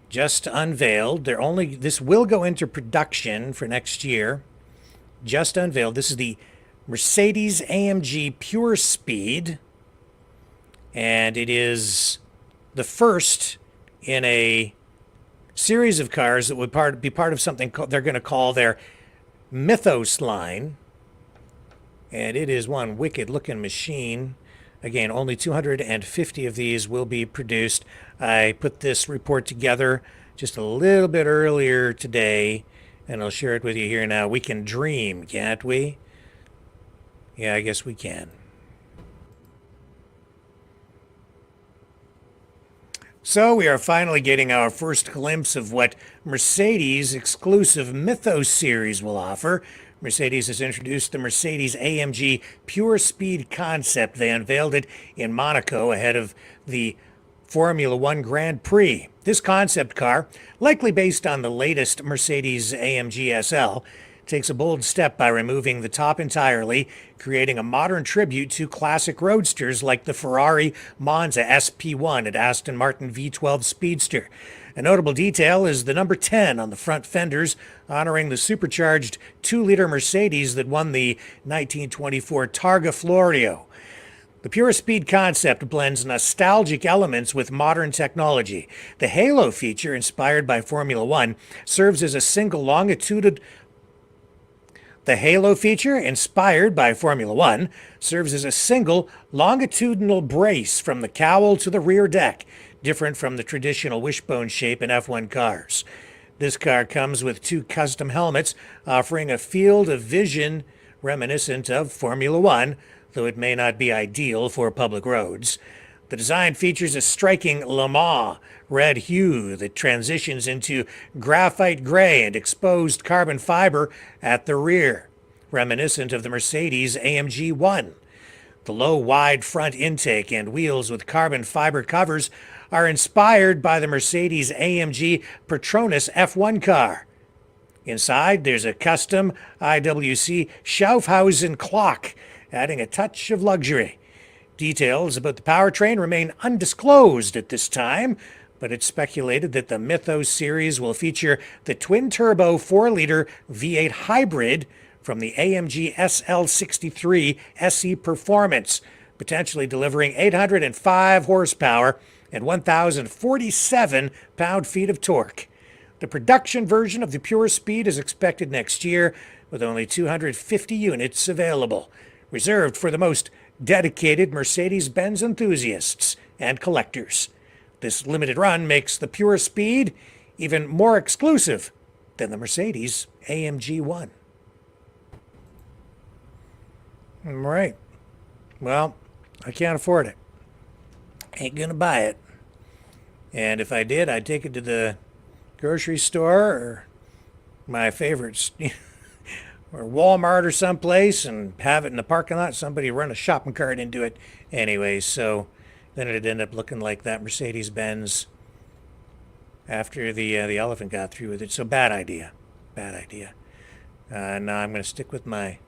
Just unveiled. This will go into production for next year. Just unveiled. This is the Mercedes-AMG Pure Speed. And it is the first in a series of cars that would be part of something they're going to call their Mythos line. And it is one wicked looking machine. Again, only 250 of these will be produced. I put this report together just a little bit earlier today, and I'll share it with you here now. We can dream, can't we? Yeah, I guess we can. So we are finally getting our first glimpse of what Mercedes' exclusive Mythos series will offer. Mercedes has introduced the Mercedes-AMG Pure Speed concept. They unveiled it in Monaco ahead of the Formula One Grand Prix. This concept car, likely based on the latest Mercedes-AMG SL, takes a bold step by removing the top entirely, creating a modern tribute to classic roadsters like the Ferrari Monza SP1 and Aston Martin V12 Speedster. A notable detail is the number 10 on the front fenders, honoring the supercharged 2-liter Mercedes that won the 1924 Targa Florio. The Pure Speed concept blends nostalgic elements with modern technology. The Halo feature, inspired by Formula One, serves as a single longitudinal brace from the cowl to the rear deck, different from the traditional wishbone shape in F1 cars. This car comes with 2 custom helmets, offering a field of vision reminiscent of Formula One, though it may not be ideal for public roads. The design features a striking Le Mans red hue that transitions into graphite gray and exposed carbon fiber at the rear, reminiscent of the Mercedes AMG 1. The low, wide front intake and wheels with carbon fiber covers are inspired by the Mercedes AMG Petronas F1 car. Inside, there's a custom IWC Schaffhausen clock, adding a touch of luxury. Details about the powertrain remain undisclosed at this time, but it's speculated that the Mythos series will feature the twin-turbo 4-liter V8 hybrid from the AMG SL63 SE Performance, potentially delivering 805 horsepower and 1,047 pound-feet of torque. The production version of the Pure Speed is expected next year, with only 250 units available, reserved for the most dedicated Mercedes-Benz enthusiasts and collectors. This limited run makes the Pure Speed even more exclusive than the Mercedes AMG 1. Right. Well, I can't afford it. Ain't gonna buy it. And if I did, I'd take it to the grocery store or my favorites, or Walmart or someplace, and have it in the parking lot. Somebody run a shopping cart into it anyway. So then it'd end up looking like that Mercedes-Benz after the elephant got through with it. So bad idea. Bad idea. Now I'm going to stick with my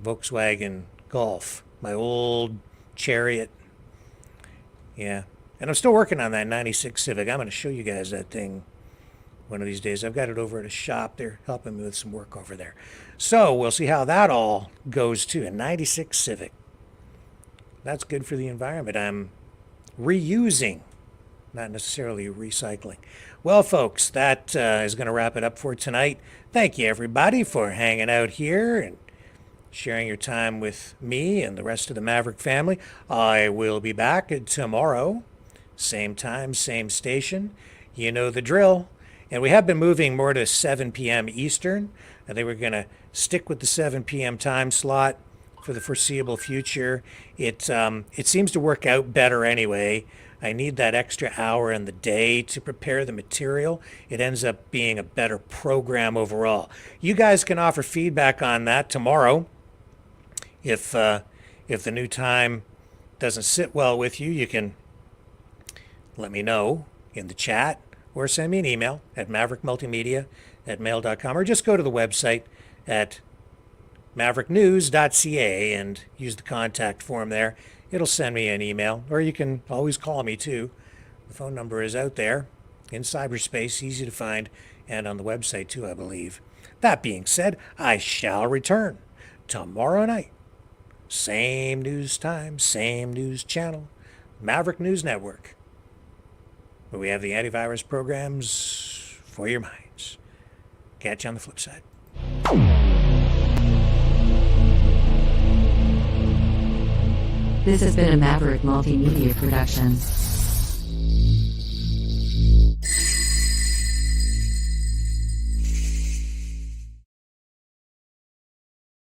Volkswagen Golf, my old Chariot. Yeah. And I'm still working on that 96 Civic. I'm going to show you guys that thing one of these days. I've got it over at a shop. They're helping me with some work over there. So we'll see how that all goes too. A 96 Civic. That's good for the environment. I'm reusing, not necessarily recycling. Well, folks, that is going to wrap it up for tonight. Thank you, everybody, for hanging out here and sharing your time with me and the rest of the Maverick family. I will be back tomorrow. Same time, same station. You know the drill. And we have been moving more to 7 p.m. Eastern. I think we're going to stick with the 7 p.m. time slot for the foreseeable future. It seems to work out better anyway. I need that extra hour in the day to prepare the material. It ends up being a better program overall. You guys can offer feedback on that tomorrow. If the new time doesn't sit well with you, you can let me know in the chat or send me an email at maverickmultimedia@mail.com, or just go to the website at mavericknews.ca and use the contact form there. It'll send me an email, or you can always call me too. The phone number is out there in cyberspace, easy to find, and on the website too, I believe. That being said, I shall return tomorrow night. Same news time, same news channel, Maverick News Network, where we have the antivirus programs for your minds. Catch you on the flip side. This has been a Maverick Multimedia production.